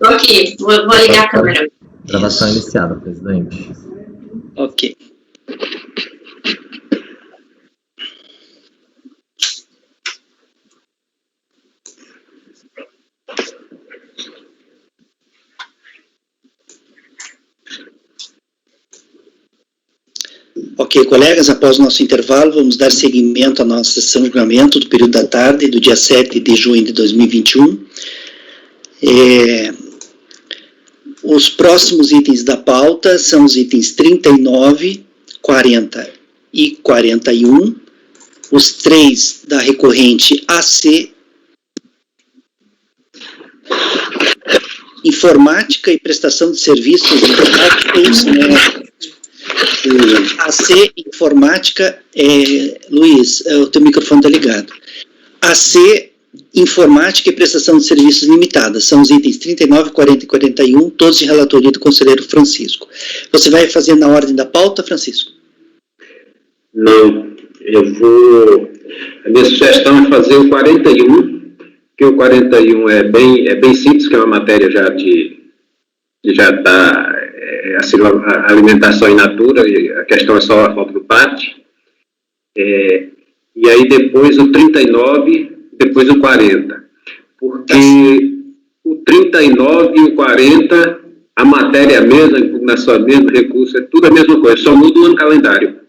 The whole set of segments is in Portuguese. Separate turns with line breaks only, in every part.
Ok, vou ligar a câmera.
Gravação iniciada, presidente.
Ok. Ok, colegas, após o nosso intervalo, vamos dar seguimento à nossa sessão de julgamento do período da tarde, do dia 7 de junho de 2021. Os próximos itens da pauta são os itens 39, 40 e 41, os 3 da recorrente AC, informática e prestação de serviços informáticos, AC, informática, Luiz, o teu microfone está ligado. AC, informática e prestação de serviços limitada, são os itens 39, 40 e 41, todos de relatoria do conselheiro Francisco. Você vai fazer na ordem da pauta, Francisco?
Não, a minha sugestão é fazer o 41, que o 41 é bem simples, que é uma matéria que já está, a alimentação in natura, e a questão é só a falta do PAT. E aí depois o 39, depois o 40. Porque o 39 e o 40, a matéria é a mesma, a impugnação é a mesma, o recurso é tudo a mesma coisa, só muda o ano calendário.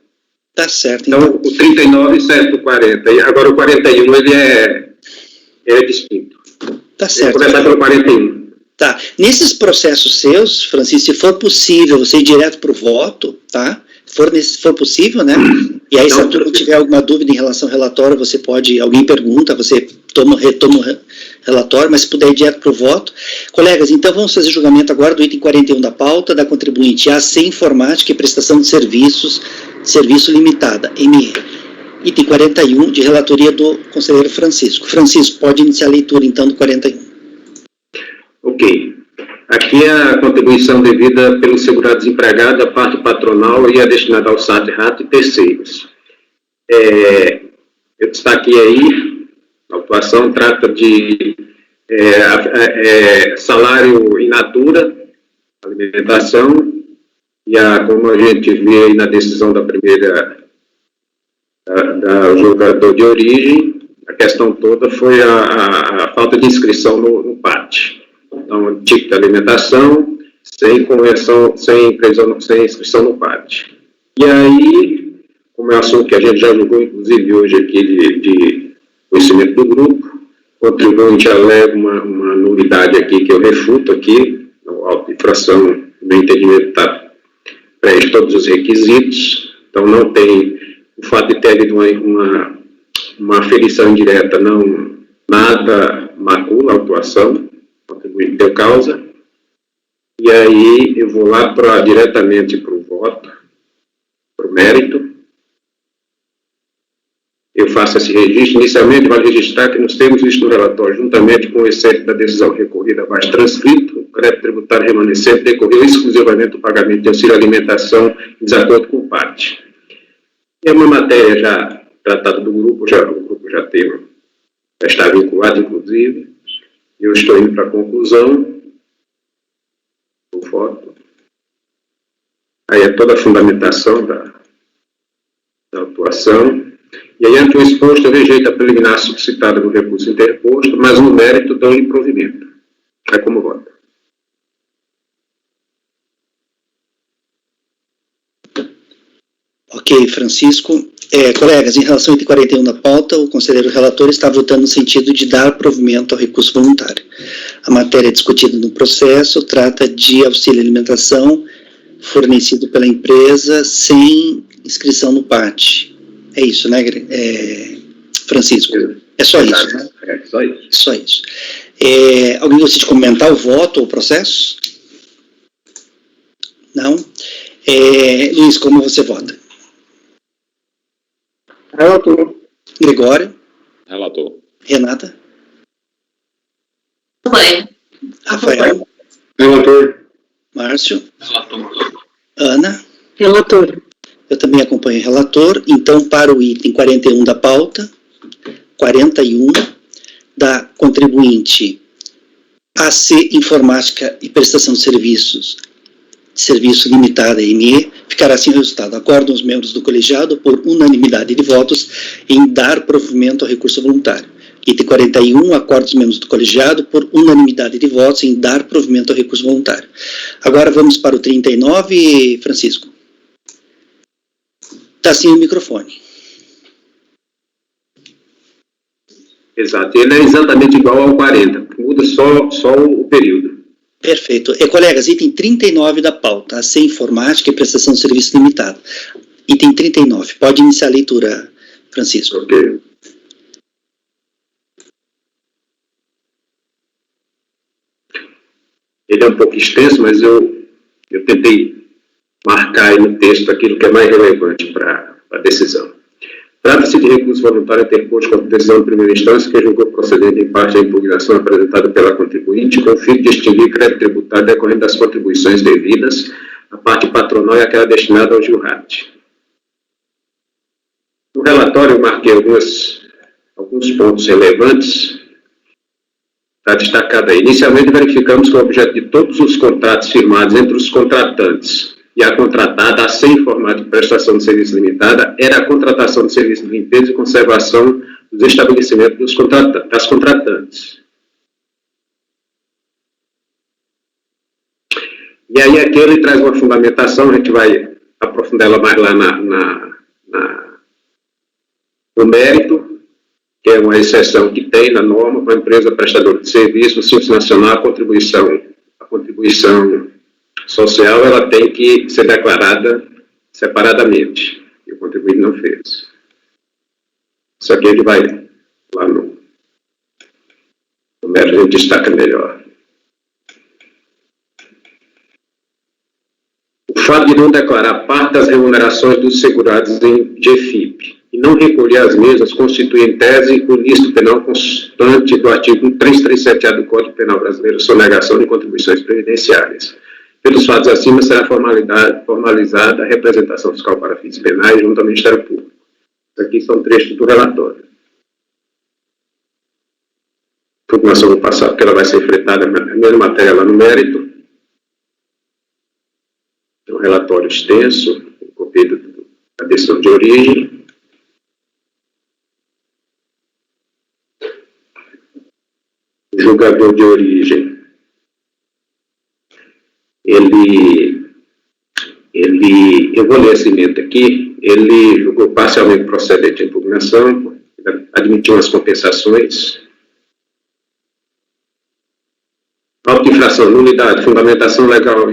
Tá certo.
Então, o 39 serve para o 40, e agora o 41 ele é distinto.
Tá certo.
Vou começar pelo 41.
Tá. Nesses processos seus, Francisco, se for possível, você ir direto para o voto, tá? Se for possível, né? E aí, se a turma tiver alguma dúvida em relação ao relatório, você pode, alguém pergunta, você retoma o relatório, mas se puder ir direto para o voto. Colegas, então vamos fazer julgamento agora do item 41 da pauta, da contribuinte AC Informática e Prestação de Serviços, Serviço Limitada, ME. Item 41, de relatoria do conselheiro Francisco. Francisco, pode iniciar a leitura, então, do 41.
Ok. Aqui é a contribuição devida pelos segurados empregados, a parte patronal e a destinada ao SAT-RAT e terceiros. Eu destaquei aí, a autuação trata de salário in natura, alimentação, e como a gente vê aí na decisão da primeira, da julgador de origem, a questão toda foi a falta de inscrição no PAT. Então, tipo de alimentação, sem conversão, sem inscrição no PAT. E aí, como é um assunto que a gente já julgou, inclusive hoje aqui de conhecimento do grupo, o contribuinte alega uma nulidade aqui que eu refuto aqui, a auto-infração, no meu entendimento, preenche todos os requisitos, então não tem, o fato de ter havido uma aferição indireta, nada macula a autuação, contribuinte deu causa, e aí eu vou lá diretamente para o voto, para o mérito. Eu faço esse registro. Inicialmente, vale registrar que nos termos vistos no relatório, juntamente com o excesso da decisão recorrida abaixo transcrito, o crédito tributário remanescente decorreu exclusivamente do pagamento de auxílio alimentação em desacordo com o PAT. E é uma matéria já tratada do grupo, o grupo já está vinculado, inclusive. Eu estou indo para a conclusão do voto. Aí é toda a fundamentação da atuação. E aí, ante o exposto, eu rejeito a preliminar suscitada no recurso interposto, mas no mérito dou-lhe provimento. É como voto.
Ok, Francisco. Colegas, em relação ao item 41 da pauta, o conselheiro relator está votando no sentido de dar provimento ao recurso voluntário. A matéria discutida no processo trata de auxílio alimentação fornecido pela empresa sem inscrição no PAT. É isso, né, Francisco? É só isso, né?
É só isso.
Só isso. Alguém gostaria de comentar o voto ou o processo? Não? Luiz, como você vota?
Relator.
Gregório?
Relator.
Renata?
Acompanho.
Rafael?
Relator.
Márcio?
Relator.
Ana?
Relator.
Eu também acompanho o relator. Então, para o item 41 da pauta, 41 da contribuinte AC Informática e Prestação de Serviço Limitada, ME, ficará assim o resultado. Acordam os membros do colegiado por unanimidade de votos em dar provimento ao recurso voluntário. Item 41, acorda os membros do colegiado por unanimidade de votos em dar provimento ao recurso voluntário. Agora vamos para o 39, Francisco. Está sem o microfone.
Exato, ele é exatamente igual ao 40, muda só o período.
Perfeito. Colegas, item 39 da pauta, AC Informática e Prestação de Serviço Limitado. Item 39, pode iniciar a leitura, Francisco.
Ok. Ele é um pouco extenso, mas eu tentei marcar aí no texto aquilo que é mais relevante para a decisão. Trata-se de recurso voluntário interposto contra a decisão de primeira instância que julgou procedente em parte a impugnação apresentada pela contribuinte com o fim de extinguir crédito tributário decorrente das contribuições devidas à parte patronal e aquela destinada ao JURAT. No relatório eu marquei alguns pontos relevantes. Está destacado aí. Inicialmente verificamos que o objeto de todos os contratos firmados entre os contratantes e a contratada, sem formato de prestação de serviço limitada, era a contratação de serviço de limpeza e conservação dos estabelecimentos das contratantes. E aí aqui ele traz uma fundamentação, a gente vai aprofundar ela mais lá no mérito, que é uma exceção que tem na norma para a empresa prestadora de serviço, no Simples Nacional, a contribuição social, ela tem que ser declarada separadamente, e o contribuinte não fez. Isso aqui ele vai lá no mérito, a gente destaca melhor. O fato de não declarar parte das remunerações dos segurados em GFIP e não recolher as mesmas constitui, em tese, o ilícito penal constante do artigo 337-A do Código Penal Brasileiro, sonegação de contribuições previdenciárias. Pelos fatos acima, será formalizada a representação fiscal para fins penais junto ao Ministério Público. Isso aqui são trechos do relatório. A informação vou passar, porque ela vai ser enfrentada na mesma matéria lá no mérito. É um relatório extenso, copiado da decisão de origem. O julgador de origem, eu vou ler essa emenda aqui, ele julgou parcialmente procedente a impugnação, admitiu as compensações, auto-infração, nulidade, fundamentação legal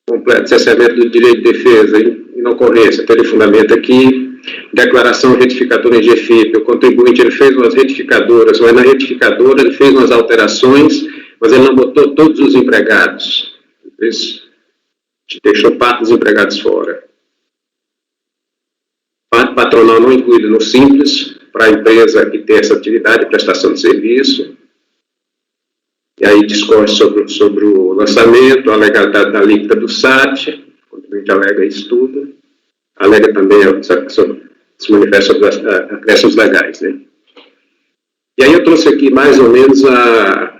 completa, cessamento do direito de defesa, inocorrência, aquele fundamento aqui, declaração retificadora em GFIP, o contribuinte ele fez umas retificadoras, mas na retificadora ele fez umas alterações, mas ele não botou todos os empregados. Deixou parte dos empregados fora. Parte patronal não incluída no Simples, para a empresa que tem essa atividade de prestação de serviço. E aí discorre sobre o lançamento, a legalidade da alíquota do SAT, o contribuinte alega isso tudo. Alega também, se manifesta sobre as acréscimos legais, né? E aí eu trouxe aqui mais ou menos a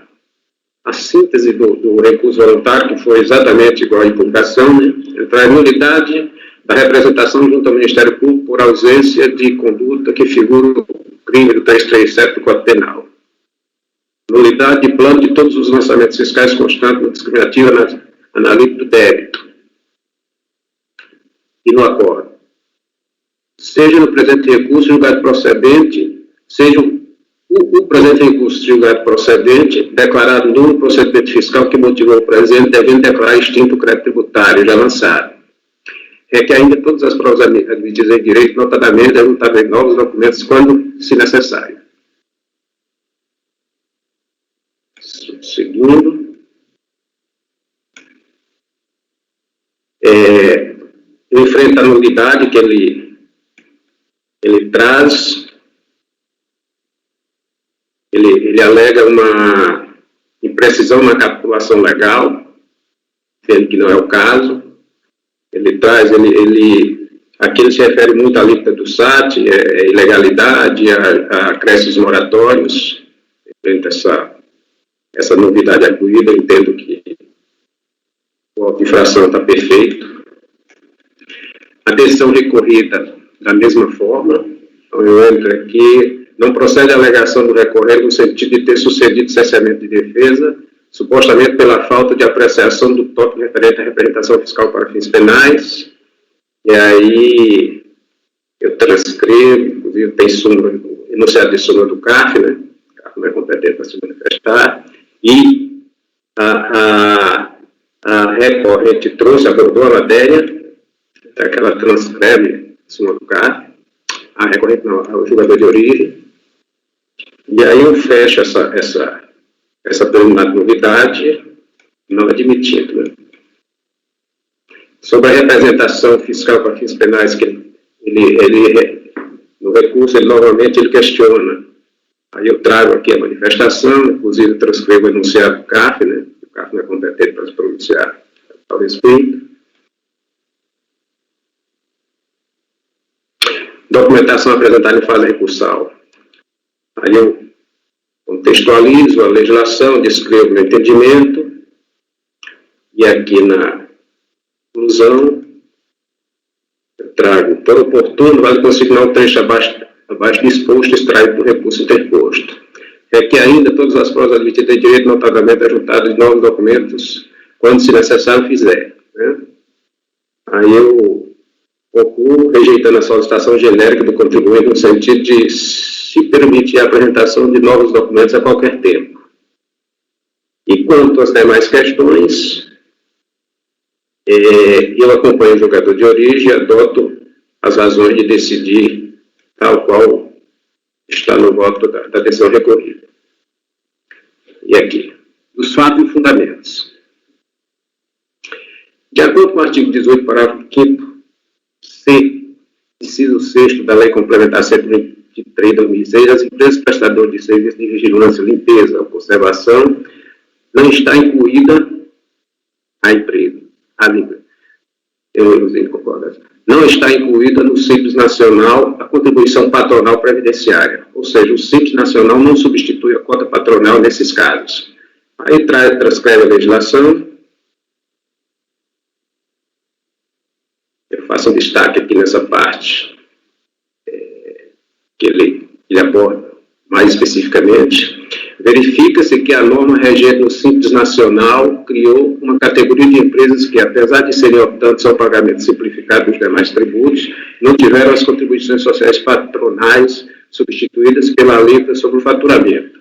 síntese do recurso voluntário, que foi exatamente igual à impugnação, né? Ele traz nulidade da representação junto ao Ministério Público por ausência de conduta que figura o crime do 337 do Código Penal. Nulidade de plano de todos os lançamentos fiscais constantes no discriminativo na alíquota do débito e no acordo. Seja no presente recurso julgado procedente, seja o presente recurso julgado procedente, declarado nulo procedimento fiscal que motivou o presente, devendo declarar extinto o crédito tributário já lançado. Requer ainda todas as provas admitidas em direito, notadamente a juntamento de novos documentos quando se necessário. Segundo, enfrenta a nulidade que ele traz. Ele alega uma imprecisão na capitulação legal, sendo que não é o caso. Ele traz, aqui ele se refere muito à alíquota do SAT, ilegalidade, a acréscimos moratórios, enfrenta essa novidade acolhida, eu entendo que o auto de infração está perfeito. A decisão recorrida da mesma forma, então eu entro aqui, não procede a alegação do recorrente no sentido de ter sucedido cessamento de defesa, supostamente pela falta de apreciação do tópico referente à representação fiscal para fins penais, e aí eu transcrevo, inclusive tem enunciado de súmula do CAF, né? O CAF não é competente para se manifestar, e a recorrente abordou a matéria, até que ela transcreve a súmula do CAF, a recorrente não, o julgador de origem, e aí eu fecho essa preliminar novidade, não admitindo. Né? Sobre a representação fiscal para fins penais, que no recurso, novamente ele questiona. Aí eu trago aqui a manifestação, inclusive transcrevo o enunciado do CAF, né? O CAF não é competente para se pronunciar ao respeito. Documentação apresentada em fase recursal. Aí eu contextualizo a legislação, descrevo o entendimento, e aqui na conclusão, eu trago, por oportuno, vale consignar o trecho abaixo disposto, extraído do recurso interposto. É que ainda todas as provas admitidas em direito, notadamente ajuntadas de novos documentos, quando se necessário fizer. Né? Aí eu concluo, rejeitando a solicitação genérica do contribuinte no sentido de se permitir a apresentação de novos documentos a qualquer tempo. E quanto às demais questões, eu acompanho o julgador de origem e adoto as razões de decidir tal qual está no voto da decisão recorrida. E aqui, os fatos e fundamentos. De acordo com o artigo 18, parágrafo 5º, C, inciso 6º da Lei Complementar 123 de 2006, as empresas prestadoras de serviços de vigilância, limpeza ou conservação não está incluída a empresa. Não está incluída no Simples Nacional a contribuição patronal previdenciária, ou seja, o Simples Nacional não substitui a cota patronal nesses casos. Aí transcreve a legislação. Eu faço um destaque aqui nessa parte, que ele aborda mais especificamente. Verifica-se que a norma regente no Simples Nacional criou uma categoria de empresas que, apesar de serem optantes ao pagamento simplificado dos demais tributos, não tiveram as contribuições sociais patronais substituídas pela alíquota sobre o faturamento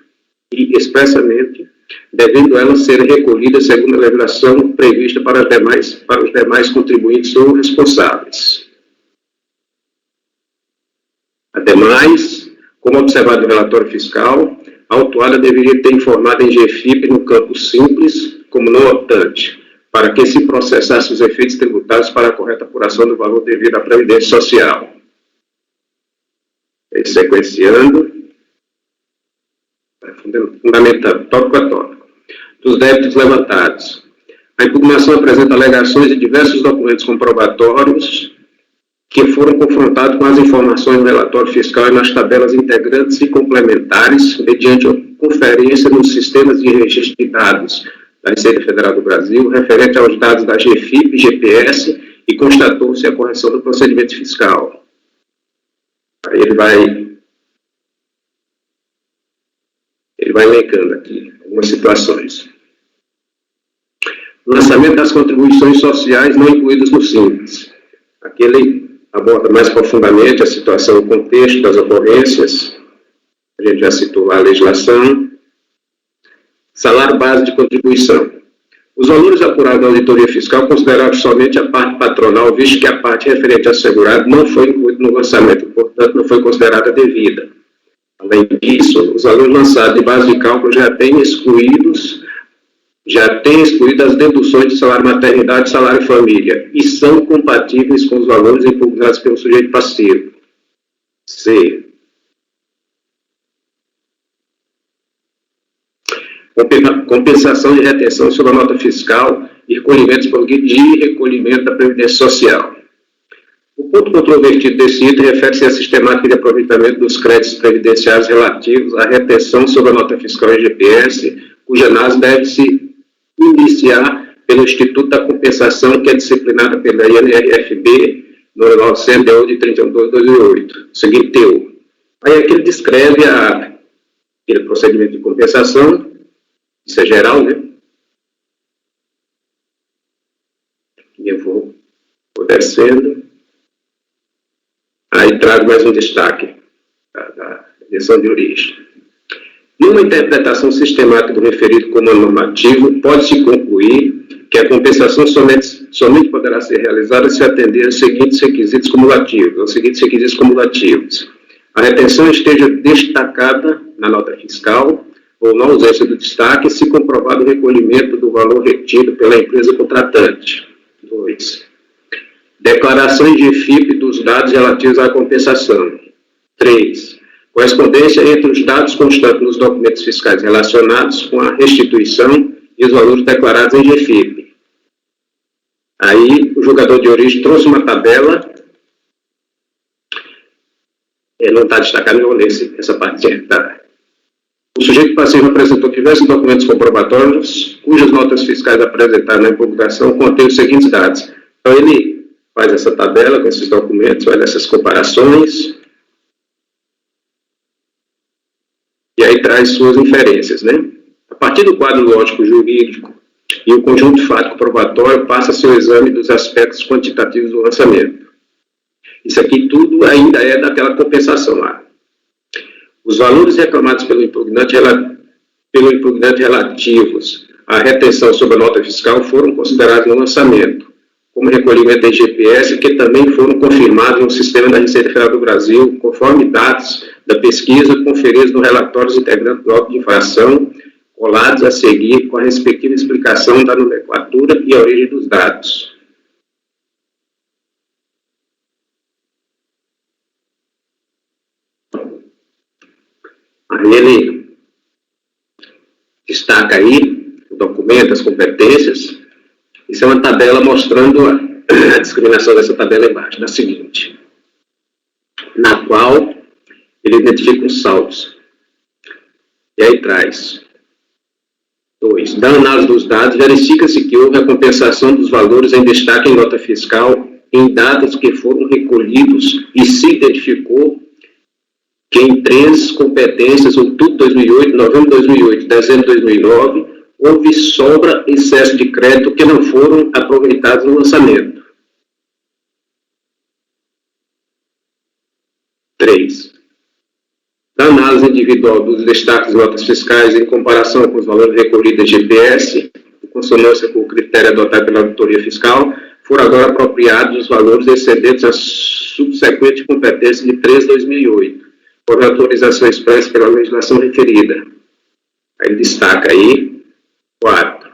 e, expressamente, devendo elas serem recolhidas segundo a legislação prevista para os demais contribuintes ou responsáveis. Ademais, como observado no relatório fiscal, a autuada deveria ter informado em GFIP no campo simples, como não optante, para que se processasse os efeitos tributários para a correta apuração do valor devido à Previdência Social. E sequenciando, fundamentando, tópico a tópico, dos débitos levantados. A impugnação apresenta alegações de diversos documentos comprobatórios que foram confrontados com as informações no relatório fiscal e nas tabelas integrantes e complementares, mediante conferência nos sistemas de registro de dados da Receita Federal do Brasil, referente aos dados da GFIP e GPS, e constatou-se a correção do procedimento fiscal. Aí ele vai elencando aqui algumas situações. Lançamento das contribuições sociais não incluídas no Simples. Aqui ele aborda mais profundamente a situação, o contexto das ocorrências. A gente já citou lá a legislação. Salário base de contribuição. Os valores apurados da auditoria fiscal consideraram somente a parte patronal, visto que a parte referente ao segurado não foi incluída no lançamento, portanto, não foi considerada devida. Além disso, os valores lançados de base de cálculo já têm excluído as deduções de salário maternidade e salário família, e são compatíveis com os valores impugnados pelo sujeito passivo. C. Compensação de retenção sobre a nota fiscal e recolhimentos por guia de recolhimento da Previdência Social. O ponto controvertido desse item refere-se à sistemática de aproveitamento dos créditos previdenciários relativos à retenção sobre a nota fiscal e GPS, cuja análise deve se iniciar pelo Instituto da Compensação, que é disciplinada pela INRFB, no 900 de 31 de 2008, seguinte teor. Aí aqui ele descreve aquele procedimento de compensação, isso é geral, né? E eu vou descendo. Aí trago mais um destaque da direção de origem. Numa interpretação sistemática do referido comando normativo, pode-se concluir que a compensação somente poderá ser realizada se atender aos seguintes requisitos cumulativos. A retenção esteja destacada na nota fiscal ou na ausência do destaque, se comprovado o recolhimento do valor retido pela empresa contratante. 2. Declarações de FIP dos dados relativos à compensação. 3. Correspondência entre os dados constantes nos documentos fiscais relacionados com a restituição e os valores declarados em GFIP. Aí, o julgador de origem trouxe uma tabela, não está destacado, não vou ler essa parte. Tá. O sujeito passivo apresentou diversos documentos comprobatórios, cujas notas fiscais apresentadas na impugnação contêm os seguintes dados. Então, ele faz essa tabela com esses documentos, olha essas comparações, e aí traz suas inferências, né? A partir do quadro lógico jurídico e o conjunto fático probatório, passa-se o exame dos aspectos quantitativos do lançamento. Isso aqui tudo ainda é daquela compensação lá. Os valores reclamados pelo impugnante relativos à retenção sobre a nota fiscal foram considerados no lançamento, como recolhimento em GPS, que também foram confirmados no sistema da Receita Federal do Brasil, conforme dados da pesquisa conferidos no relatório integrando o bloco de infração, colados a seguir com a respectiva explicação da nomenclatura e a origem dos dados. Aí ele destaca aí o documento, as competências. Isso é uma tabela mostrando a discriminação dessa tabela embaixo, da seguinte, na qual ele identifica os saldos. E aí traz 2. Da análise dos dados, verifica-se que houve a compensação dos valores em destaque em nota fiscal em datas que foram recolhidos e se identificou que em 3 competências, outubro de 2008, novembro de 2008, dezembro de 2009, houve sobra e excesso de crédito que não foram aproveitados no lançamento. 3. Da análise individual dos destaques de notas fiscais em comparação com os valores recolhidos em GPS, em consonância com o critério adotado pela auditoria fiscal, foram agora apropriados os valores excedentes às subsequentes competências de 3 de 2008, por autorização expressa pela legislação referida. Aí ele destaca aí 4.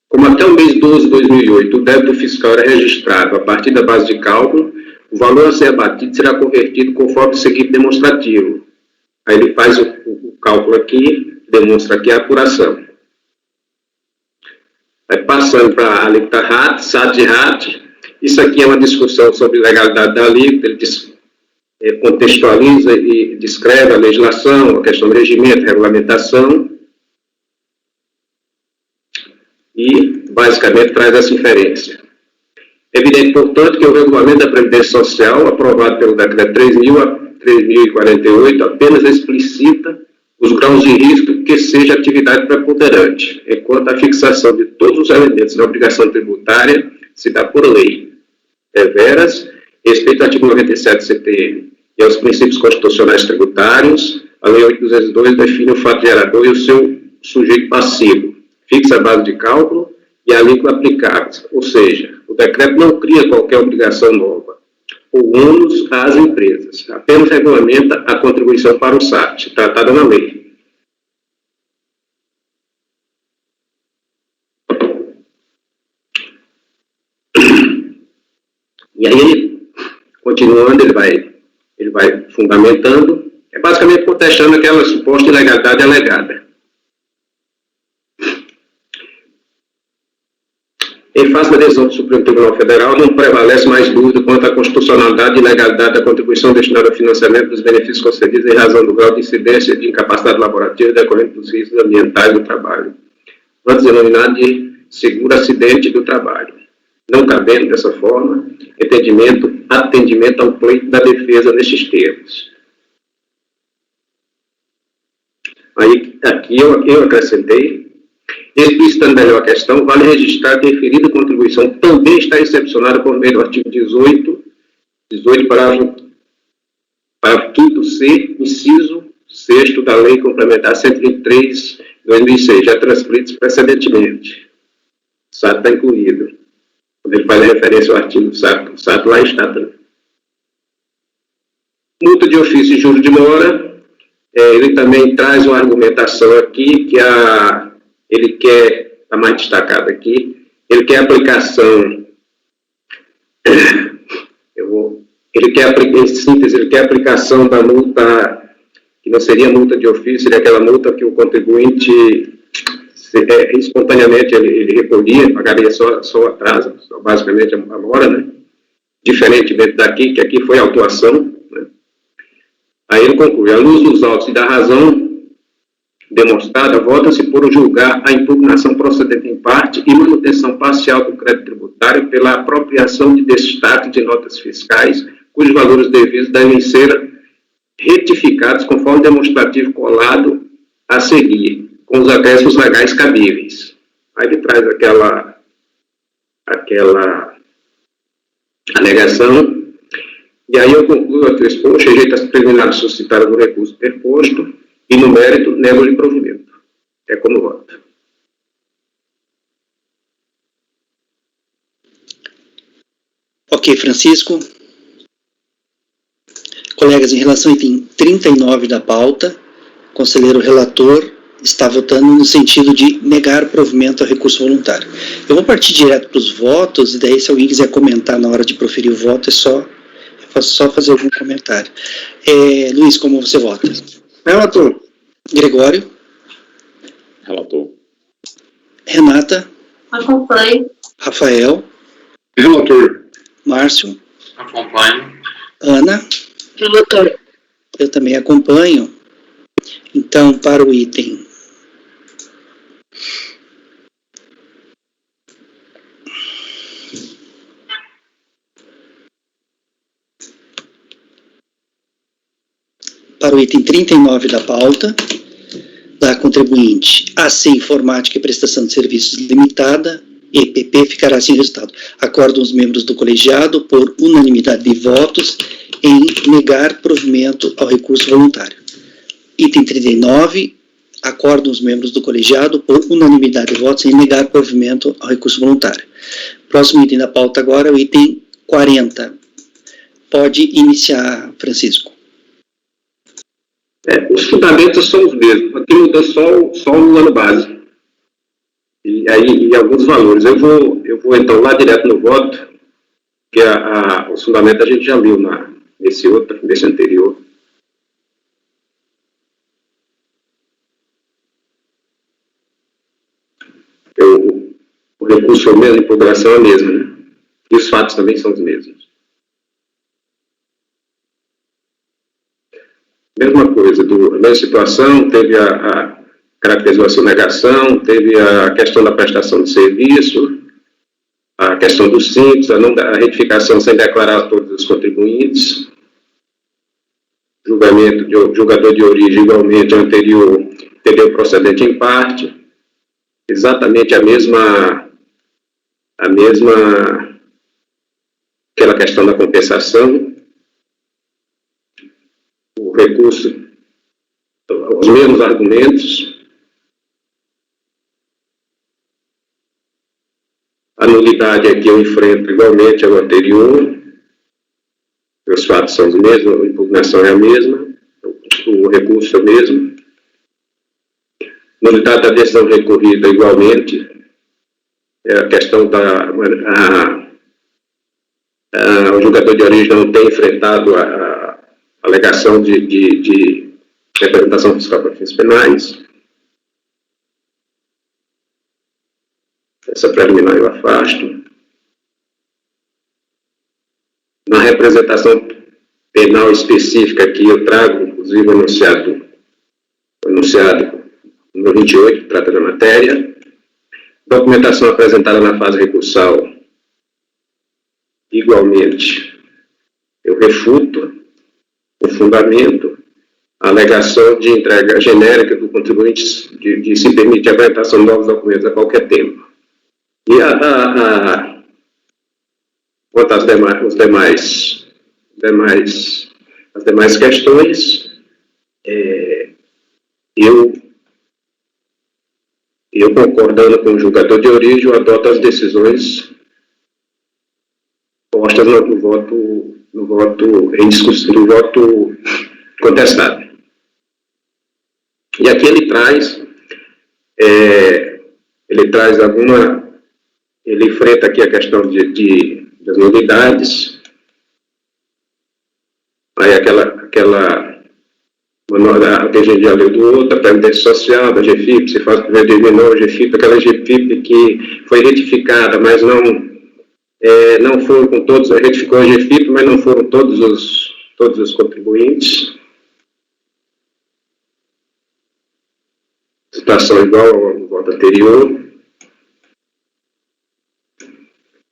Como até o mês 12 de 2008 o débito fiscal era registrado a partir da base de cálculo, o valor a ser abatido será convertido conforme o seguinte demonstrativo. Aí ele faz o cálculo aqui, demonstra aqui a apuração. Aí passando para a alíquota RAT, SAT e RAT, isso aqui é uma discussão sobre legalidade da alíquota, ele contextualiza e descreve a legislação, a questão do regimento, regulamentação, e basicamente traz essa inferência. É evidente, portanto, que o regulamento da Previdência Social, aprovado pelo decreto 3.048, apenas explicita os graus de risco que seja atividade preponderante, enquanto a fixação de todos os elementos da obrigação tributária se dá por lei. Deveras, respeito ao artigo 97 do CTM e aos princípios constitucionais tributários, a Lei 8.202 define o fato gerador e o seu sujeito passivo, fixa a base de cálculo e a alíquota aplicável, ou seja, o decreto não cria qualquer obrigação nova, ou ônus às empresas, apenas regulamenta a contribuição para o SAT, tratada na lei. E aí, continuando, ele vai fundamentando, é basicamente contestando aquela suposta ilegalidade alegada. Em face da decisão do Supremo Tribunal Federal, não prevalece mais dúvida quanto à constitucionalidade e legalidade da contribuição destinada ao financiamento dos benefícios concedidos em razão do grau de incidência de incapacidade laborativa decorrente dos riscos ambientais do trabalho, antes denominado de seguro acidente do trabalho, não cabendo, dessa forma, atendimento ao pleito da defesa nestes termos. Aí, aqui eu acrescentei, explicitando melhor a questão, vale registrar que a referida contribuição também está excepcionada por meio do artigo 18 parágrafo 5º-C, inciso 6º da Lei Complementar 123, 2006, já transcritos precedentemente. O SAT está incluído. Quando ele faz referência ao artigo do SAT lá está também. Multa de ofício e juros de mora, ele também traz uma argumentação aqui que ele quer, está mais destacado aqui, ele quer aplicação, em síntese, ele quer aplicação da multa, que não seria multa de ofício, seria aquela multa que o contribuinte, espontaneamente, ele recolhia, pagaria só atraso, basicamente a mora, né? Diferentemente daqui, que aqui foi autuação, né? Aí ele conclui, à luz dos autos e da razão demonstrada, vota-se por julgar a impugnação procedente em parte e manutenção parcial do crédito tributário pela apropriação de destaque de notas fiscais, cujos valores devidos devem ser retificados conforme demonstrativo colado a seguir, com os acréscimos legais cabíveis. Aí ele traz aquela alegação. E aí eu concluo aqui o exposto, rejeito as preliminares suscitadas no recurso interposto e, no mérito, nego-lhe provimento. É como voto.
Ok, Francisco. Colegas, em relação ao item 39 da pauta, o conselheiro relator está votando no sentido de negar provimento ao recurso voluntário. Eu vou partir direto para os votos, e daí se alguém quiser comentar na hora de proferir o voto, é só fazer algum comentário. Luiz, como você vota?
Relator.
Gregório?
Relator.
Renata?
Acompanho.
Rafael?
Relator.
Márcio?
Acompanho.
Ana?
Relator.
Eu também acompanho. Então, para o item para o item 39 da pauta, da contribuinte AC Informática e Prestação de Serviços Limitada, EPP, ficará assim o resultado. Acordam os membros do colegiado por unanimidade de votos em negar provimento ao recurso voluntário. Item 39, acordam os membros do colegiado por unanimidade de votos em negar provimento ao recurso voluntário. Próximo item da pauta agora é o item 40. Pode iniciar, Francisco.
Os fundamentos são os mesmos. Aqui muda só o ano base. E alguns valores. Eu vou então lá direto no voto, que os fundamentos a gente já viu nesse anterior. O recurso é o mesmo, a impugnação é a mesma, né? E os fatos também são os mesmos. Mesma coisa, a mesma situação, teve a caracterização negação, teve a questão da prestação de serviço, a questão do simples, a retificação sem declarar a todos os contribuintes, julgamento de julgador de origem igualmente anterior, entendeu procedente em parte, exatamente a mesma aquela questão da compensação, o recurso, os mesmos argumentos, a nulidade aqui eu enfrento igualmente ao anterior, os fatos são os mesmos, a impugnação é a mesma, o recurso é o mesmo, nulidade da decisão recorrida igualmente, a questão o julgador de origem não tem enfrentado a alegação de representação fiscal para fins penais. Essa preliminar eu afasto. Na representação penal específica aqui, eu trago, inclusive, o enunciado número 28, que trata da matéria. Documentação apresentada na fase recursal, igualmente, eu refuto o fundamento, a alegação de entrega genérica do contribuinte de se permitir a apresentação de novos documentos a qualquer tempo. E quanto às demais questões, eu concordando com o julgador de origem, eu adoto as decisões postas no voto em discussão, no voto contestado. E aqui ele enfrenta aqui a questão das nulidades, aí a gente já leu do outro, a Previdência Social, da GFIP, se faz primeiro terminou, GFIP, aquela GFIP que foi retificada, mas não foram com todos, retificou a GFIP, mas não foram todos os contribuintes. Situação igual ao voto anterior.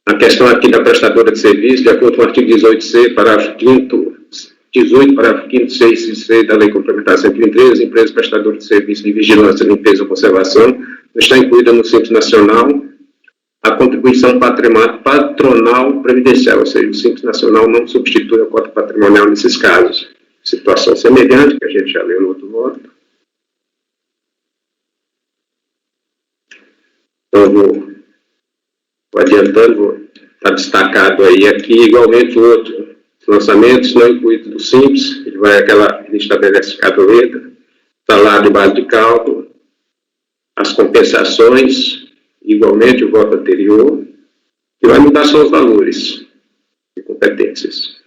A questão aqui da prestadora de serviço, de acordo com o artigo 18c, parágrafo 5º, 18, parágrafo 5º, 6 e 6 da Lei Complementar 123, as empresas prestadoras de serviço de vigilância, limpeza ou conservação, não está incluída no Simples Nacional a contribuição patronal previdencial, ou seja, o Simples Nacional não substitui a cota patrimonial nesses casos. Situação semelhante, que a gente já leu no outro voto. Então, vou adiantando, está destacado aí aqui, igualmente o outro, lançamentos não incluídos do Simples, ele estabelece cada letra, salário de base de cálculo, as compensações, igualmente o voto anterior, e vai mudar só os valores de competências.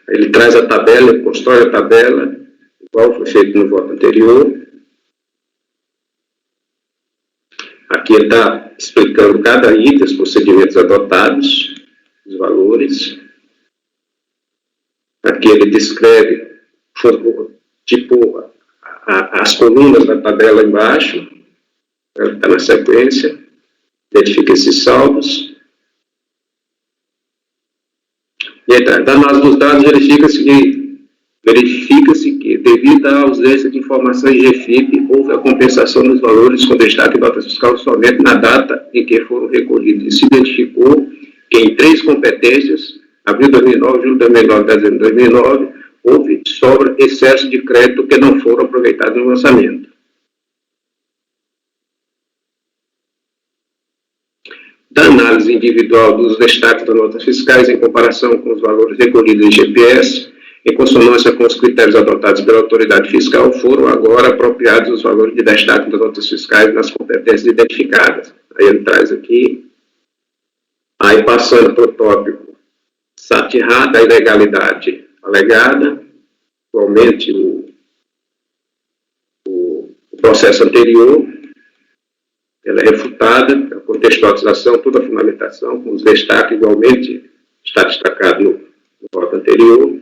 Ele traz a tabela, ele constrói a tabela, igual foi feito no voto anterior. Aqui ele está explicando cada item, os procedimentos adotados, os valores. Aqui ele descreve, tipo, as colunas da tabela embaixo, está na sequência, identifica esses saldos. E aí, da análise dos dados, verifica-se que, devido à ausência de informações de GFIP, houve a compensação dos valores com destaque de nota fiscal somente na data em que foram recolhidos. E se identificou que em 3 competências, abril de 2009, julho de 2009, dezembro de 2009, houve sobra excesso de crédito que não foram aproveitados no lançamento. Da análise individual dos destaques das notas fiscais em comparação com os valores recolhidos em GPS, em consonância com os critérios adotados pela autoridade fiscal, foram agora apropriados os valores de destaque das notas fiscais nas competências identificadas. Aí ele traz aqui, aí passando para o tópico satirada a ilegalidade alegada, igualmente o processo anterior, ela é refutada, a contextualização, toda a fundamentação, com os destaques, igualmente está destacado no voto anterior.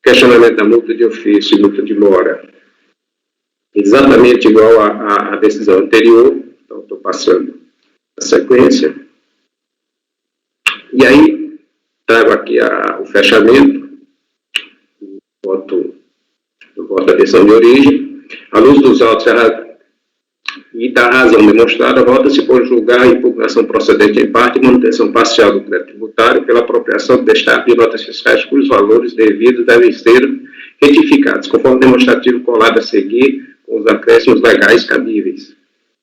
Questionamento da multa de ofício e multa de mora, exatamente igual à decisão anterior, então estou passando a sequência. E aí, trago aqui o fechamento do voto da decisão de origem. À luz dos autos e da razão demonstrada, vota-se por julgar a impugnação procedente em parte e manutenção parcial do crédito tributário pela apropriação de destaque de notas fiscais cujos valores devidos devem ser retificados, conforme demonstrativo colado a seguir com os acréscimos legais cabíveis.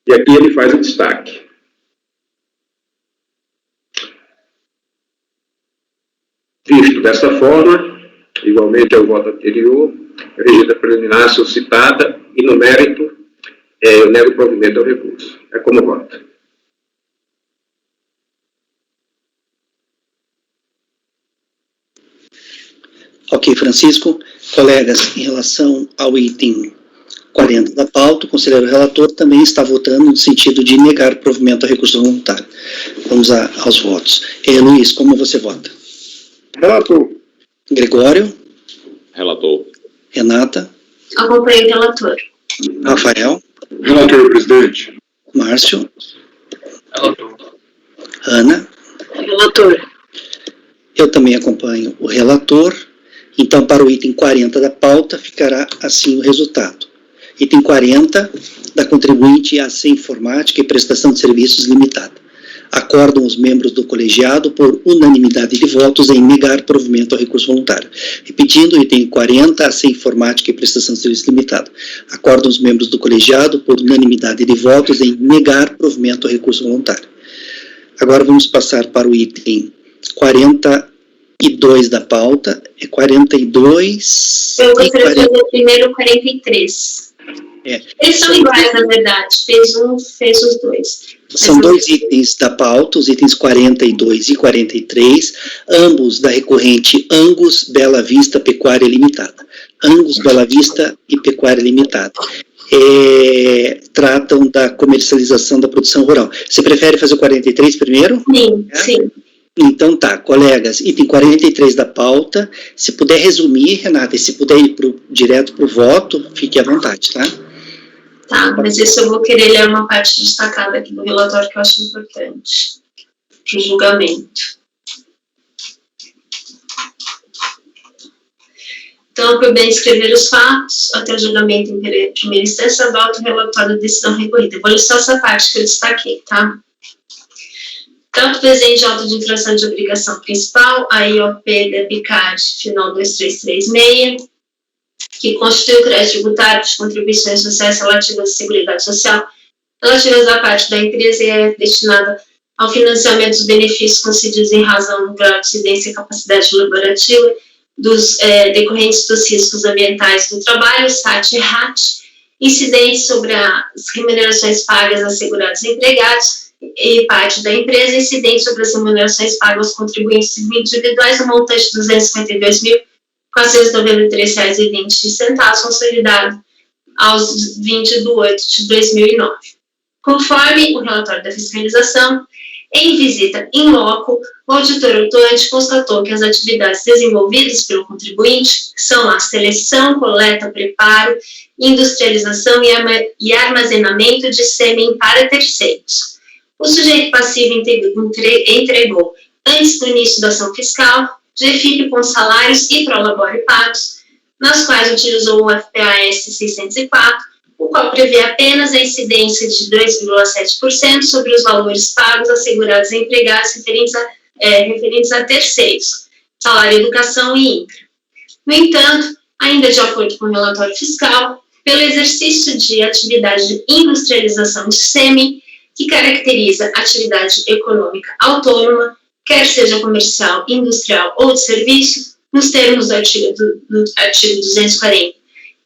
E aqui ele faz o destaque. Visto dessa forma, igualmente ao voto anterior, a regida preliminar suscitada e no mérito, eu nego o provimento ao recurso. É como voto.
Ok, Francisco. Colegas, em relação ao item 40 da pauta, o conselheiro relator também está votando no sentido de negar provimento ao recurso voluntário. Vamos aos votos. Luiz, como você vota?
Relator.
Gregório?
Relator.
Renata?
Acompanho o relator.
Rafael?
Relator, presidente.
Márcio?
Relator.
Ana?
Relator.
Eu também acompanho o relator. Então, para o item 40 da pauta, ficará assim o resultado. Item 40, da contribuinte AC Informática e Prestação de Serviços Limitada. Acordam os membros do colegiado por unanimidade de votos em negar provimento ao recurso voluntário. Repetindo, item 40, AC Informática e Prestação de Serviços Limitada. Acordam os membros do colegiado por unanimidade de votos em negar provimento ao recurso voluntário. Agora vamos passar para o item 42 da pauta. É 42...
Eu gostaria de fazer primeiro o 43. Eles são iguais, na verdade. Fez um, fez os dois.
São dois itens da pauta, os itens 42 e 43, ambos da recorrente Angus Bela Vista Pecuária Limitada. Angus Bela Vista e Pecuária Limitada. Tratam da comercialização da produção rural. Você prefere fazer o 43 primeiro?
Sim, sim.
Então tá, colegas, item 43 da pauta, se puder resumir, Renata, e se puder ir direto para o voto, fique à vontade, tá?
Tá, mas isso eu vou querer ler uma parte destacada aqui do relatório que eu acho importante para o julgamento. Então, por bem descrever os fatos, até o julgamento em primeira instância, adota o relatório de decisão recorrida. Eu vou listar essa parte que eu destaquei, tá? Tanto presente de auto de infração de obrigação principal, a IOP da BICAD, final 2336, que constitui o crédito tributário de contribuições sociais relativas à Seguridade Social, relativas à parte da empresa e é destinada ao financiamento dos benefícios concedidos em razão do grau de incidência e capacidade laborativa decorrentes dos riscos ambientais do trabalho, SAT e RAT, incidentes sobre as remunerações pagas a segurados empregados e parte da empresa, incidentes sobre as remunerações pagas aos contribuintes individuais, no montante de R$ 252.493,20, consolidado aos 20/8/2009. Conforme o relatório da fiscalização, em visita in loco, o auditor atuante constatou que as atividades desenvolvidas pelo contribuinte são a seleção, coleta, preparo, industrialização e armazenamento de sêmen para terceiros. O sujeito passivo entregou, antes do início da ação fiscal, GFIP com salários e prolabore pagos, nas quais utilizou o FPAS 604, o qual prevê apenas a incidência de 2,7% sobre os valores pagos a segurados e empregados referentes a terceiros, salário, educação e INCRA. No entanto, ainda de acordo com o relatório fiscal, pelo exercício de atividade de industrialização de sêmen, que caracteriza atividade econômica autônoma, quer seja comercial, industrial ou de serviço, nos termos do artigo 240,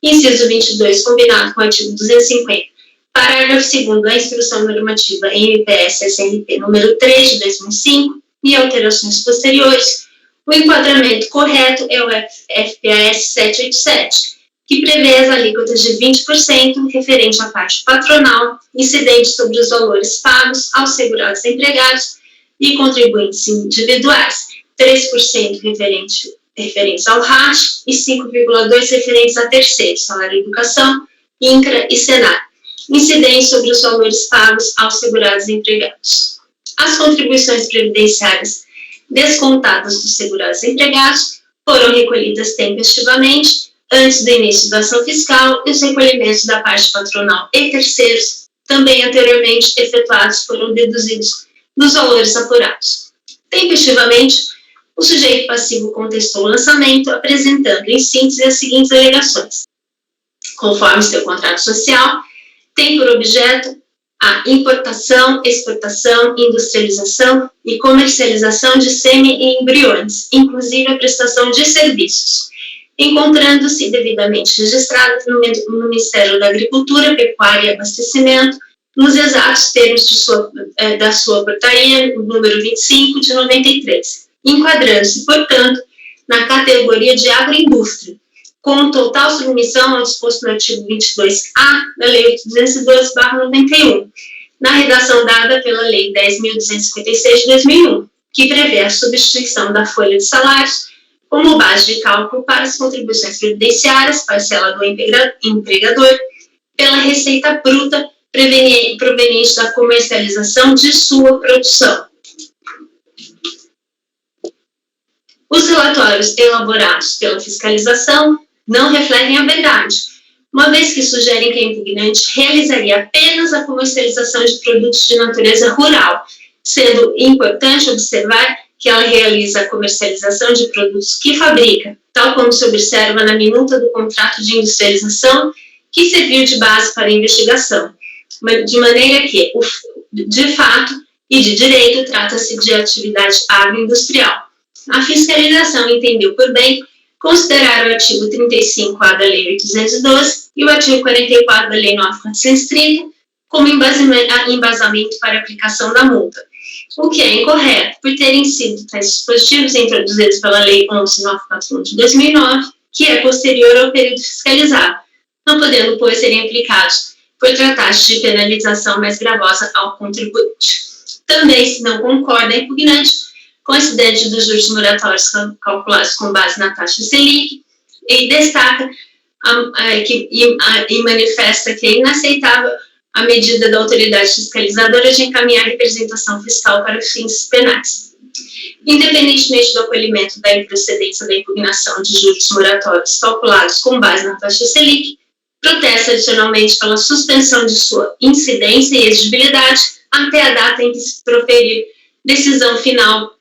inciso 22, combinado com o artigo 250, parágrafo 2º da Instrução Normativa MPS-SNP número 3 de 2005 e alterações posteriores, o enquadramento correto é o FPAS 787, que prevê as alíquotas de 20% referente à parte patronal, incidente sobre os valores pagos aos segurados empregados e contribuintes individuais, 3% referentes ao RAT e 5,2% referentes a terceiros, salário, educação, INCRA e SENAR, incidente sobre os valores pagos aos segurados empregados. As contribuições previdenciárias descontadas dos segurados empregados foram recolhidas tempestivamente antes do início da ação fiscal e os recolhimentos da parte patronal e terceiros, também anteriormente efetuados, foram deduzidos dos valores apurados. Tempestivamente, o sujeito passivo contestou o lançamento, apresentando em síntese as seguintes alegações. Conforme seu contrato social, tem por objeto a importação, exportação, industrialização e comercialização de sêmen e embriões, inclusive a prestação de serviços, encontrando-se devidamente registrado no Ministério da Agricultura, Pecuária e Abastecimento, nos exatos termos da sua portaria, número 25 de 93, enquadrando-se, portanto, na categoria de agroindústria, com total submissão ao disposto no artigo 22A da Lei 8.212/91, na redação dada pela Lei 10.256 de 2001, que prevê a substituição da folha de salários como base de cálculo para as contribuições previdenciárias, parcela do empregador, pela receita bruta proveniente da comercialização de sua produção. Os relatórios elaborados pela fiscalização não refletem a verdade, uma vez que sugerem que a impugnante realizaria apenas a comercialização de produtos de natureza rural, sendo importante observar que ela realiza a comercialização de produtos que fabrica, tal como se observa na minuta do contrato de industrialização que serviu de base para a investigação, de maneira que, de fato e de direito, trata-se de atividade agroindustrial. A fiscalização entendeu por bem considerar o artigo 35A da Lei 812 e o artigo 44 da Lei 9.430 como embasamento para a aplicação da multa, o que é incorreto, por terem sido tais dispositivos introduzidos pela Lei 11.941 de 2009, que é posterior ao período fiscalizado, não podendo, pois, serem aplicados por tratar-se de penalização mais gravosa ao contribuinte. Também se não concorda a impugnante com o incidente dos juros moratórios calculados com base na taxa Selic, e destaca e manifesta que é inaceitável a medida da autoridade fiscalizadora de encaminhar representação fiscal para fins penais. Independentemente do acolhimento da improcedência da impugnação de juros moratórios calculados com base na taxa Selic, protesta adicionalmente pela suspensão de sua incidência e exigibilidade até a data em que se proferir decisão final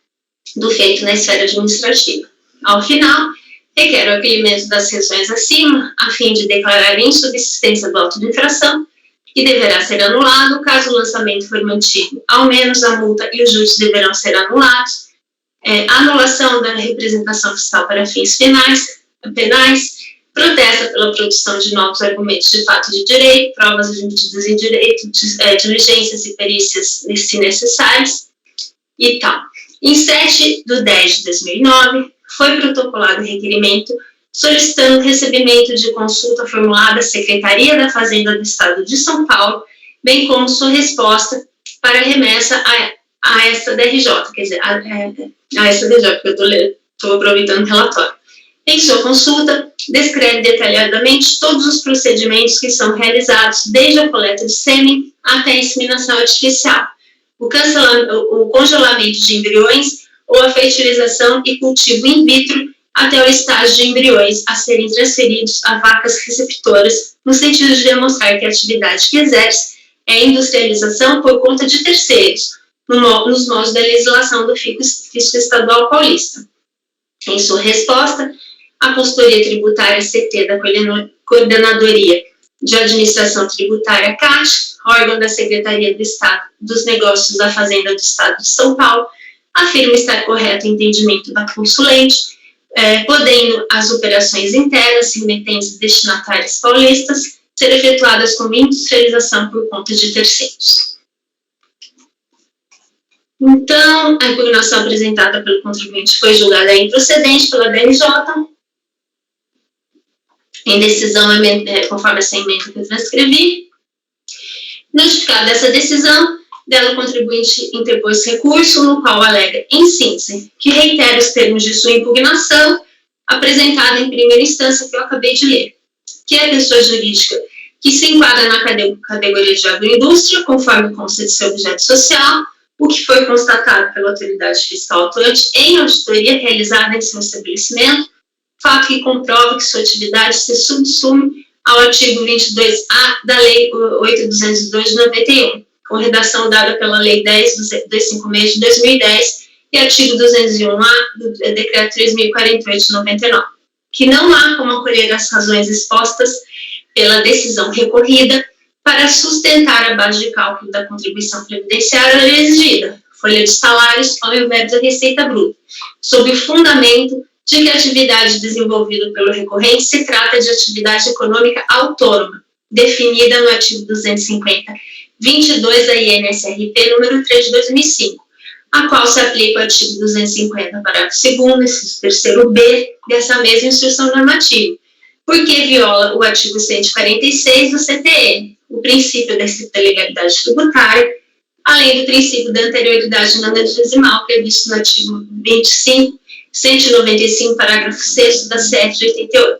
do feito na esfera administrativa. Ao final, requer o acolhimento das razões acima, a fim de declarar a insubsistência do auto de infração, que deverá ser anulado caso o lançamento for mantido. Ao menos a multa e os juros deverão ser anulados. Anulação da representação fiscal para fins penais, protesta pela produção de novos argumentos de fato de direito, provas admitidas em direito, diligências e perícias se necessárias e tal. Em 7/10/2009, foi protocolado requerimento solicitando recebimento de consulta formulada à Secretaria da Fazenda do Estado de São Paulo, bem como sua resposta para remessa a esta DRJ, quer dizer, a esta DRJ, porque eu estou aproveitando o relatório. Em sua consulta, descreve detalhadamente todos os procedimentos que são realizados, desde a coleta de sêmen até a inseminação artificial, o congelamento de embriões ou a fertilização e cultivo in vitro até o estágio de embriões a serem transferidos a vacas receptoras, no sentido de demonstrar que a atividade que exerce é a industrialização por conta de terceiros, nos moldes da legislação do Fisco Estadual Paulista. Em sua resposta, a Consultoria Tributária CT da Coordenadoria de Administração Tributária CAT, órgão da Secretaria do Estado dos Negócios da Fazenda do Estado de São Paulo, afirma estar correto o entendimento da consulente, podendo as operações internas, remetentes e destinatárias paulistas ser efetuadas como industrialização por conta de terceiros. Então, a impugnação apresentada pelo contribuinte foi julgada improcedente pela DRJ, em decisão conforme essa emenda que eu transcrevi. Notificada essa decisão, dela o contribuinte interpôs recurso, no qual alega, em síntese, que reitera os termos de sua impugnação, apresentada em primeira instância, que eu acabei de ler, que é a pessoa jurídica que se enquadra na categoria de agroindústria, conforme consta de seu objeto social, o que foi constatado pela autoridade fiscal atuante em auditoria realizada em seu estabelecimento, fato que comprova que sua atividade se subsume ao artigo 22A da Lei 8.202 de 91, com redação dada pela Lei 10.256 de 2010 e artigo 201A do Decreto 3.048 de 99, que não há como acolher as razões expostas pela decisão recorrida para sustentar a base de cálculo da contribuição previdenciária exigida, folha de salários ao invés da receita bruta, sob o fundamento de que a atividade desenvolvida pelo recorrente se trata de atividade econômica autônoma, definida no artigo 250.22 da INSRP número 3 de 2005, a qual se aplica o artigo 250, parágrafo 2º, inciso 3º B, dessa mesma instrução normativa, porque viola o artigo 146 do CTN, o princípio da estrita legalidade tributária, além do princípio da anterioridade nonagesimal previsto no artigo 25, 195, parágrafo 6º da CF de 88.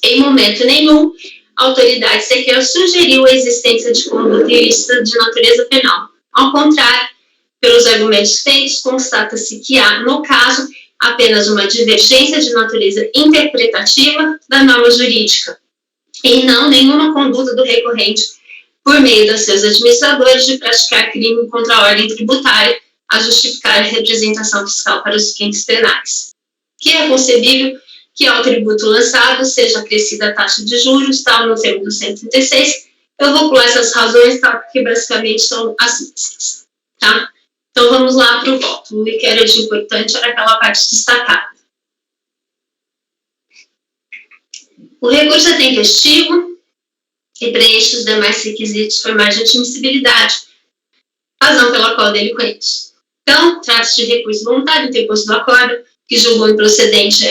Em momento nenhum, a autoridade sequer sugeriu a existência de conduta ilícita de natureza penal. Ao contrário, pelos argumentos feitos, constata-se que há, no caso, apenas uma divergência de natureza interpretativa da norma jurídica, e não nenhuma conduta do recorrente por meio dos seus administradores de praticar crime contra a ordem tributária a justificar a representação fiscal para os fins penais. Que é concebível que ao tributo lançado seja acrescida a taxa de juros, tal no termo do 136. Eu vou pular essas razões, tá, porque basicamente são as mesmas, tá? Então vamos lá para o voto. O que era de importante era aquela parte destacada. O recurso é tempestivo e preenche os demais requisitos formais de admissibilidade, razão pela qual o delinquente. Então, trata-se de recurso voluntário interposto do acordo, que julgou improcedente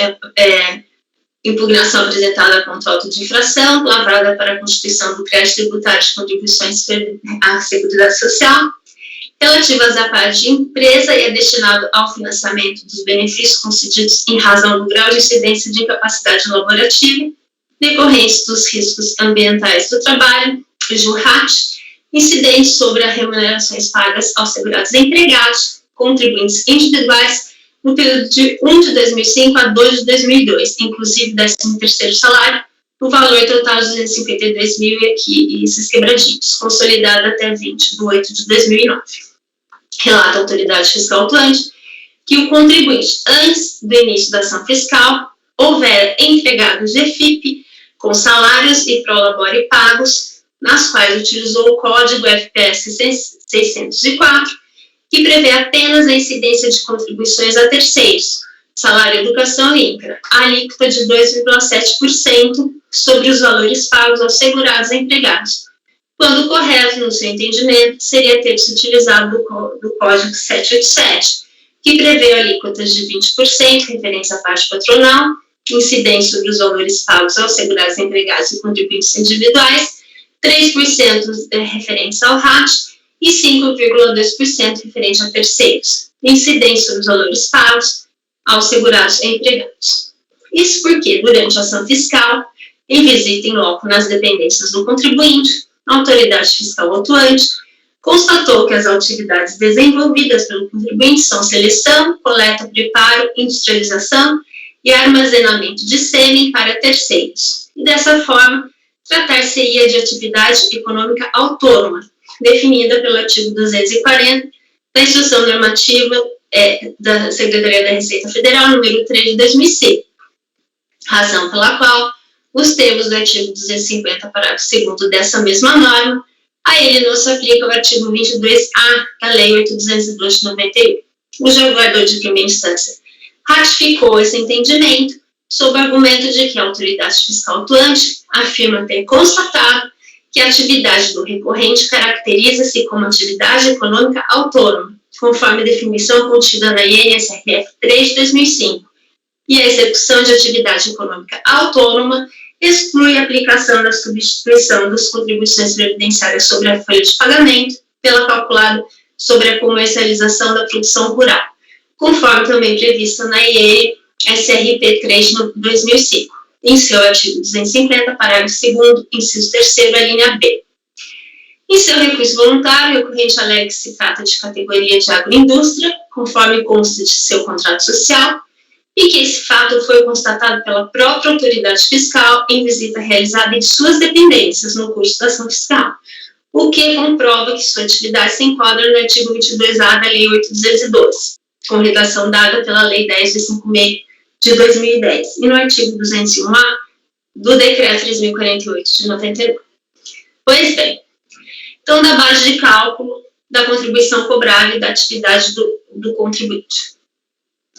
impugnação apresentada contra o auto de infração, lavrada para a constituição do crédito tributário de contribuições à Seguridade Social, relativas à parte de empresa e é destinado ao financiamento dos benefícios concedidos em razão do grau de incidência de incapacidade laborativa, decorrentes dos riscos ambientais do trabalho, JURAT, incidentes sobre as remunerações pagas aos segurados empregados, contribuintes individuais, no período de 1 de 2005 a 2 de 2002, inclusive 13º salário, o valor total de 252 mil e esses quebradinhos, consolidado até 20 de 8 de 2009. Relata a autoridade fiscal atuante que o contribuinte, antes do início da ação fiscal, houver entregado de FIP com salários e prolabore pagos, nas quais utilizou o código FPS 604, que prevê apenas a incidência de contribuições a terceiros, salário, educação e INCRA, a alíquota de 2,7% sobre os valores pagos aos segurados empregados, quando correto, no seu entendimento, seria ter se utilizado do Código 787, que prevê alíquotas de 20%, referência à parte patronal, incidente sobre os valores pagos aos segurados empregados e contribuintes individuais, 3% referência ao RAT e 5,2% referente a terceiros, incidente sobre os valores pagos aos segurados empregados. Isso porque, durante a ação fiscal, em visita em loco nas dependências do contribuinte, a autoridade fiscal atuante constatou que as atividades desenvolvidas pelo contribuinte são seleção, coleta, preparo, industrialização e armazenamento de sêmen para terceiros. E dessa forma, tratar-se-ia de atividade econômica autônoma, definida pelo artigo 240 da Instrução Normativa da Secretaria da Receita Federal, número 3 de 2005, razão pela qual os termos do artigo 250, parágrafo 2º dessa mesma norma, a ele não se aplica o artigo 22A da Lei 8.202 de 91. O julgador de primeira instância ratificou esse entendimento sob o argumento de que a autoridade fiscal atuante afirma ter constatado que a atividade do recorrente caracteriza-se como atividade econômica autônoma, conforme a definição contida na INSRF 3 de 2005, e a execução de atividade econômica autônoma exclui a aplicação da substituição das contribuições previdenciárias sobre a folha de pagamento pela calculada sobre a comercialização da produção rural, conforme também previsto na IE SRP 3 de 2005, em seu artigo 250, parágrafo 2º, inciso 3º, a linha B. Em seu recurso voluntário, o recorrente alega que se trata de categoria de agroindústria, conforme consta de seu contrato social, e que esse fato foi constatado pela própria autoridade fiscal em visita realizada em suas dependências no curso da ação fiscal, o que comprova que sua atividade se enquadra no artigo 22A da Lei 8.212, com redação dada pela Lei 10.256 de 2010, e no artigo 201A do Decreto 3.048 de 99. Pois bem, então, da base de cálculo da contribuição cobrada e da atividade do contribuinte.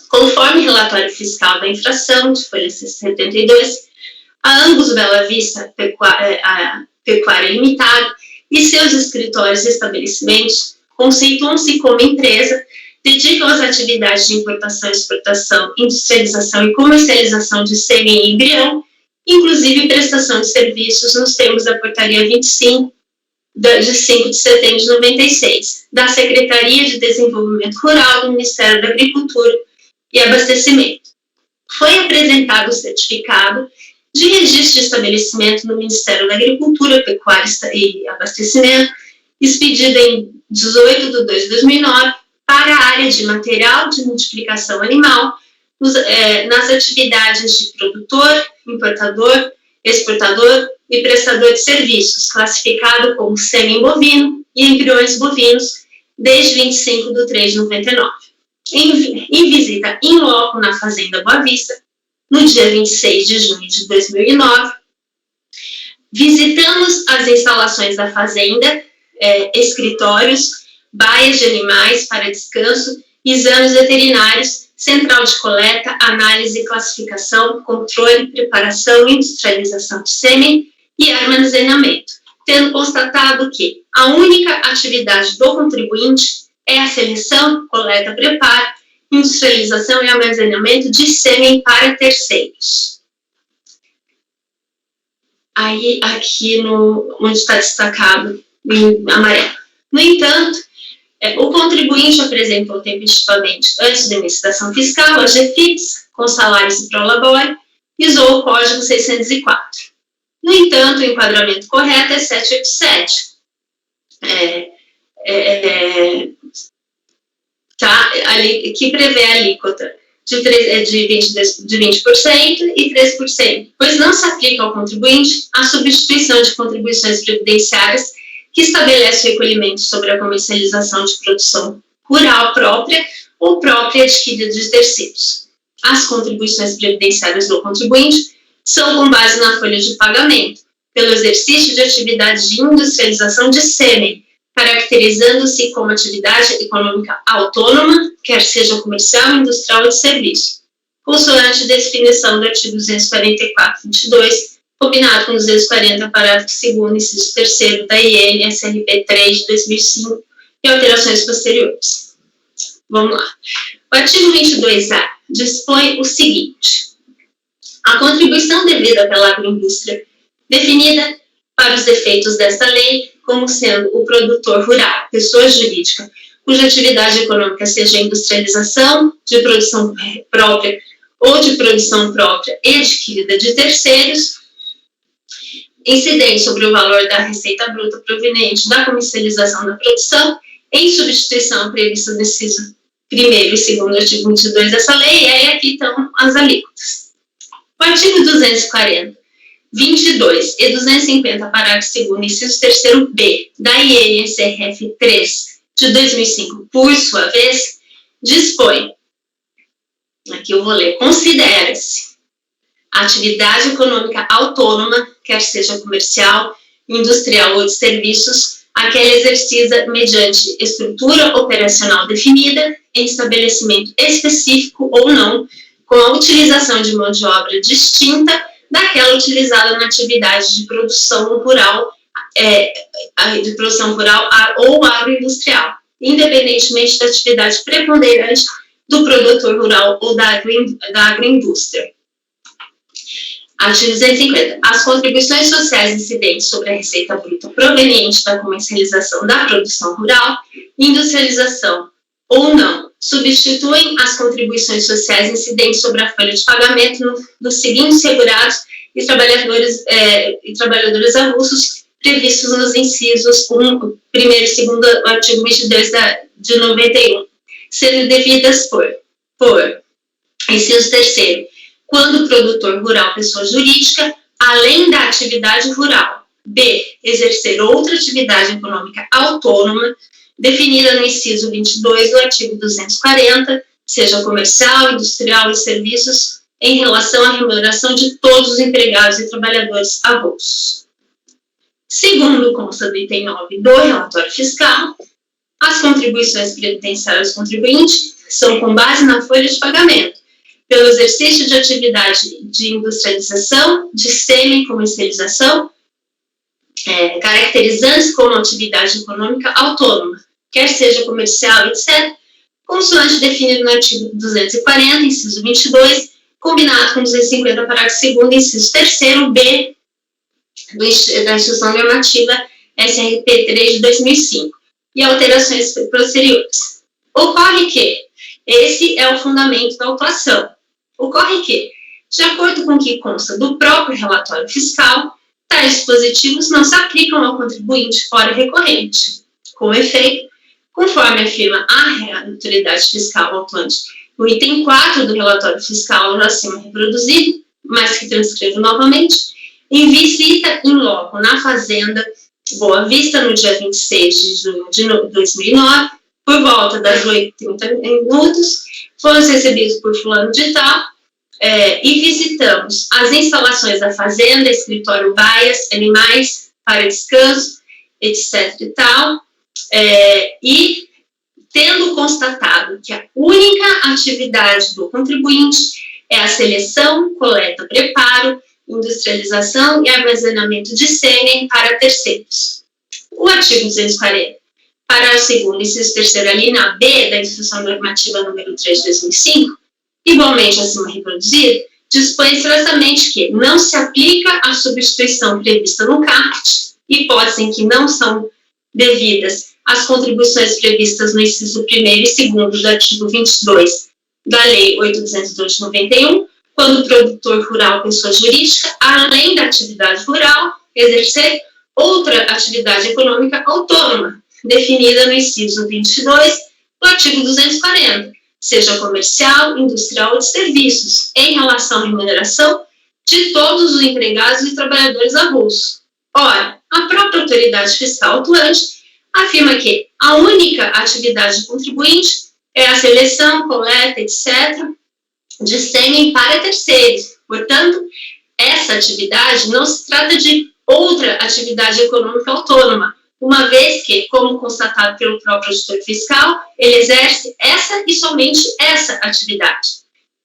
Conforme relatório fiscal da infração, de folha 72, a ambos Bela Vista Pecuária Limitada e seus escritórios e estabelecimentos conceituam-se como empresa, dedicam as atividades de importação, exportação, industrialização e comercialização de sêmen e embrião inclusive prestação de serviços nos termos da Portaria 25, de 5 de setembro de 96, da Secretaria de Desenvolvimento Rural do Ministério da Agricultura e Abastecimento. Foi apresentado o certificado de registro de estabelecimento no Ministério da Agricultura, Pecuária e Abastecimento, expedido em 18 de 2 de 2009, para a área de material de multiplicação animal, nas atividades de produtor, importador, exportador e prestador de serviços, classificado como sêmen bovino e embriões bovinos, desde 25 de 3 de 99. Em visita in loco na Fazenda Boa Vista, no dia 26 de junho de 2009, visitamos as instalações da fazenda, escritórios, baias de animais para descanso, exames veterinários, central de coleta, análise, classificação, controle, preparação e industrialização de sêmen e armazenamento, tendo constatado que a única atividade do contribuinte é a seleção, coleta, preparo, industrialização e armazenamento de sêmen para terceiros. Aí, aqui onde está destacado em amarelo. No entanto, o contribuinte apresentou tempestivamente, antes da início da ação fiscal, a GFIPS, com salários e prolabore, e usou o código 604. No entanto, o enquadramento correto é 787. Que prevê a alíquota de 20% e 13%, pois não se aplica ao contribuinte a substituição de contribuições previdenciárias que estabelece o recolhimento sobre a comercialização de produção rural própria ou própria adquirida de terceiros. As contribuições previdenciárias do contribuinte são com base na folha de pagamento, pelo exercício de atividade de industrialização de sêmen, caracterizando-se como atividade econômica autônoma, quer seja comercial, industrial ou de serviço, consoante definição do artigo 244.22, combinado com 240, parágrafo 2º, inciso 3º da IN SRP 3 de 2005 e alterações posteriores. Vamos lá. O artigo 22A dispõe o seguinte: a contribuição devida pela agroindústria, definida para os efeitos desta lei como sendo o produtor rural, pessoa jurídica, cuja atividade econômica seja a industrialização de produção própria ou de produção própria e adquirida de terceiros, incidente sobre o valor da receita bruta proveniente da comercialização da produção, em substituição prevista no inciso 1º e 2º artigo 22 dessa lei, e aí aqui estão as alíquotas. O artigo 240, 22 e 250, parágrafo 2º, inciso 3º-B, da INSRF 3 de 2005, por sua vez, dispõe, aqui eu vou ler, considera-se a atividade econômica autônoma, quer seja comercial, industrial ou de serviços, aquela exercida mediante estrutura operacional definida, em estabelecimento específico ou não, com a utilização de mão de obra distinta daquela utilizada na atividade de produção rural, ou agroindustrial, independentemente da atividade preponderante do produtor rural ou da agroindústria. Artigo 250. As contribuições sociais incidentes sobre a receita bruta proveniente da comercialização da produção rural, industrialização ou não, substituem as contribuições sociais incidentes sobre a folha de pagamento dos seguintes segurados e trabalhadores avulsos previstos nos incisos 1º e 2º do artigo 22 de 91, sendo devidas por inciso 3º, quando o produtor rural, pessoa jurídica, além da atividade rural, b, exercer outra atividade econômica autônoma, definida no inciso 22 do artigo 240, seja comercial, industrial e serviços, em relação à remuneração de todos os empregados e trabalhadores avulsos. Segundo consta do item 9 do relatório fiscal, as contribuições previdenciárias do contribuinte são com base na folha de pagamento, pelo exercício de atividade de industrialização, de semi-comercialização, caracterizando-se como atividade econômica autônoma, quer seja comercial, etc., consoante definido no artigo 240, inciso 22, combinado com 250, parágrafo 2º, inciso 3º, B, da Instrução Normativa SRP 3 de 2005, e alterações posteriores. Ocorre que esse é o fundamento da autuação. Ocorre que, de acordo com o que consta do próprio relatório fiscal, tais dispositivos não se aplicam ao contribuinte fora recorrente. Com efeito, conforme afirma a autoridade fiscal autuante no item 4 do relatório fiscal já acima reproduzido, mas que transcrevo novamente, em visita in loco na Fazenda Boa Vista, no dia 26 de junho de 2009, por volta das 8h30, fomos recebidos por fulano de tal, e visitamos as instalações da fazenda, escritório, baias, animais para descanso, etc. e tal, e tendo constatado que a única atividade do contribuinte é a seleção, coleta, preparo, industrialização e armazenamento de sêmen para terceiros. O artigo 240, parágrafo 2º, inciso 3º, alínea B da Instrução Normativa número 3 de 2005, igualmente acima reproduzido, dispõe expressamente que não se aplica a substituição prevista no CAPT, hipótese em que não são devidas as contribuições previstas no inciso 1º e 2º do artigo 22 da Lei 8.202 de 91, quando o produtor rural, pessoa jurídica, além da atividade rural, exercer outra atividade econômica autônoma, definida no inciso 22 do artigo 240, seja comercial, industrial ou de serviços, em relação à remuneração de todos os empregados e trabalhadores avulsos. Ora, a própria autoridade fiscal atuante afirma que a única atividade do contribuinte é a seleção, coleta, etc., de sêmen para terceiros. Portanto, essa atividade não se trata de outra atividade econômica autônoma, uma vez que, como constatado pelo próprio auditor fiscal, ele exerce essa e somente essa atividade.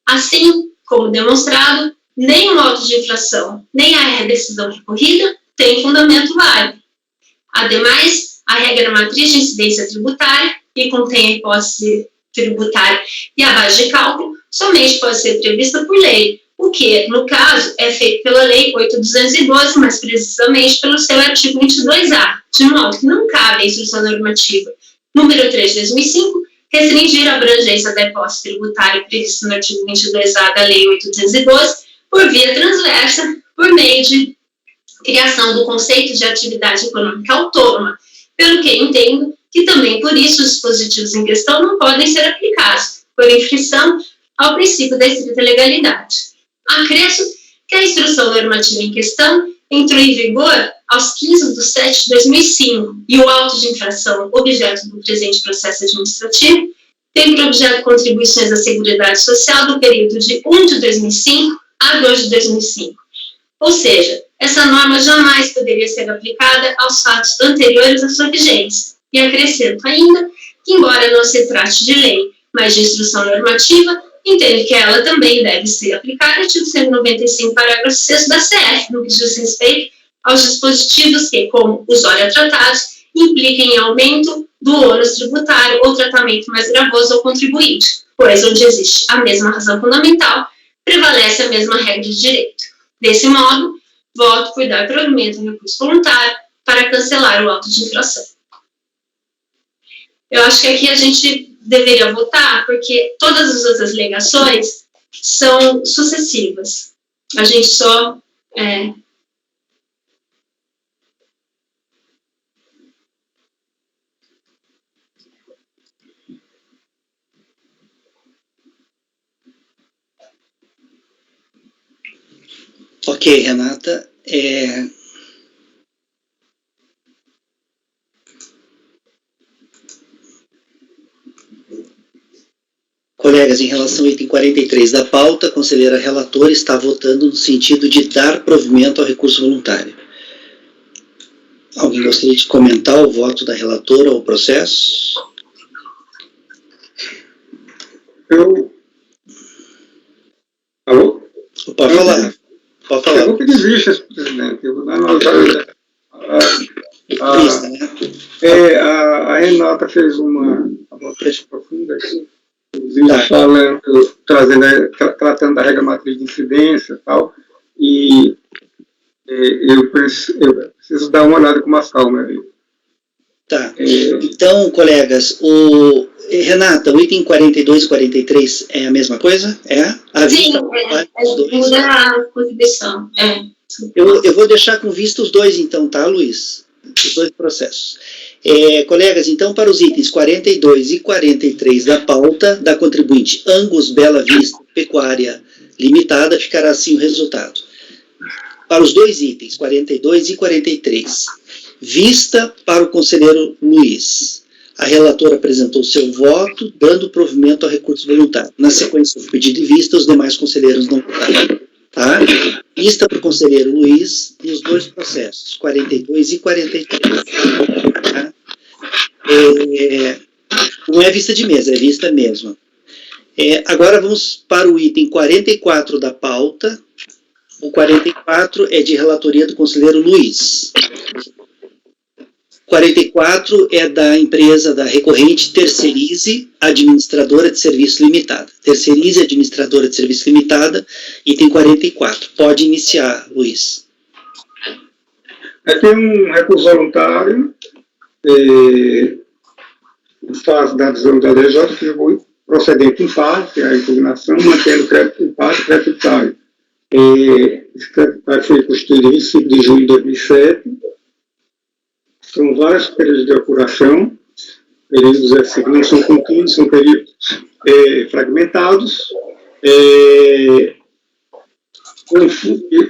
Assim, como demonstrado, nem o auto de infração, nem a decisão recorrida tem fundamento válido. Ademais, a regra matriz de incidência tributária, que contém a hipótese tributária e a base de cálculo, somente pode ser prevista por lei, o que, no caso, é feito pela Lei 8.212, mais precisamente pelo seu artigo 22A, de modo que não cabe à Instrução Normativa número 3 de 2005 restringir a abrangência da hipótese tributária prevista no artigo 22A da Lei 8.212 por via transversa, por meio de criação do conceito de atividade econômica autônoma, pelo que entendo que também por isso os dispositivos em questão não podem ser aplicados, por infração ao princípio da estrita legalidade. Acresço que a instrução normativa em questão entrou em vigor aos 15 de 7 de 2005 e o auto de infração, objeto do presente processo administrativo, tem por objeto contribuições à Seguridade Social do período de 1 de 2005 a 2 de 2005. Ou seja, essa norma jamais poderia ser aplicada aos fatos anteriores à sua vigência. E acrescento ainda que, embora não se trate de lei, mas de instrução normativa, entendo que ela também deve ser aplicada ao artigo 195, parágrafo 6º da CF, no que diz respeito aos dispositivos que, como os ora tratados, impliquem em aumento do ônus tributário ou tratamento mais gravoso ao contribuinte, pois onde existe a mesma razão fundamental, prevalece a mesma regra de direito. Desse modo, voto por dar provimento ao recurso voluntário para cancelar o auto de infração. Eu acho que aqui a gente deveria votar, porque todas as outras alegações são sucessivas. A gente só...
Ok, Renata. Colegas, em relação ao item 43 da pauta, a conselheira relatora está votando no sentido de dar provimento ao recurso voluntário. Alguém gostaria de comentar o voto da relatora ao processo?
Alô?
Pode falar. Pode falar.
Eu vou pedir vistas, presidente. Eu vou dar uma olhada. A Renata fez uma abordagem profunda aqui. Os falando, tratando da regra matriz de incidência e tal, e eu preciso dar uma olhada com mais calma aí.
Tá. Então, colegas, Renata, o item 42 e 43 é a mesma coisa?
Sim, muda a proibição.
Eu vou deixar com vista os dois, então, tá, Luiz? Os dois processos. Colegas, então, para os itens 42 e 43 da pauta da contribuinte Angus Bela Vista Pecuária Limitada, ficará assim o resultado. Para os dois itens, 42 e 43, vista para o conselheiro Luiz. A relatora apresentou seu voto, dando provimento ao recurso voluntário. Na sequência do pedido de vista, os demais conselheiros não votaram. Tá? Vista para o conselheiro Luiz nos dois processos, 42 e 43. Tá? Não é vista de mesa, é vista mesmo. Agora vamos para o item 44 da pauta. O 44 é de relatoria do conselheiro Luiz. 44 é da empresa da recorrente Terceirize Administradora de Serviço Limitada. Terceirize Administradora de Serviço Limitada, item 44. Pode iniciar, Luiz.
Tem um recurso voluntário em fase da decisão da DJ, que foi procedente em parte a impugnação, mantendo o crédito em parte créditário. Esse crédito foi constituído em 25 de julho de 2007. São vários períodos de apuração, períodos assim, não são contínuos, são períodos fragmentados.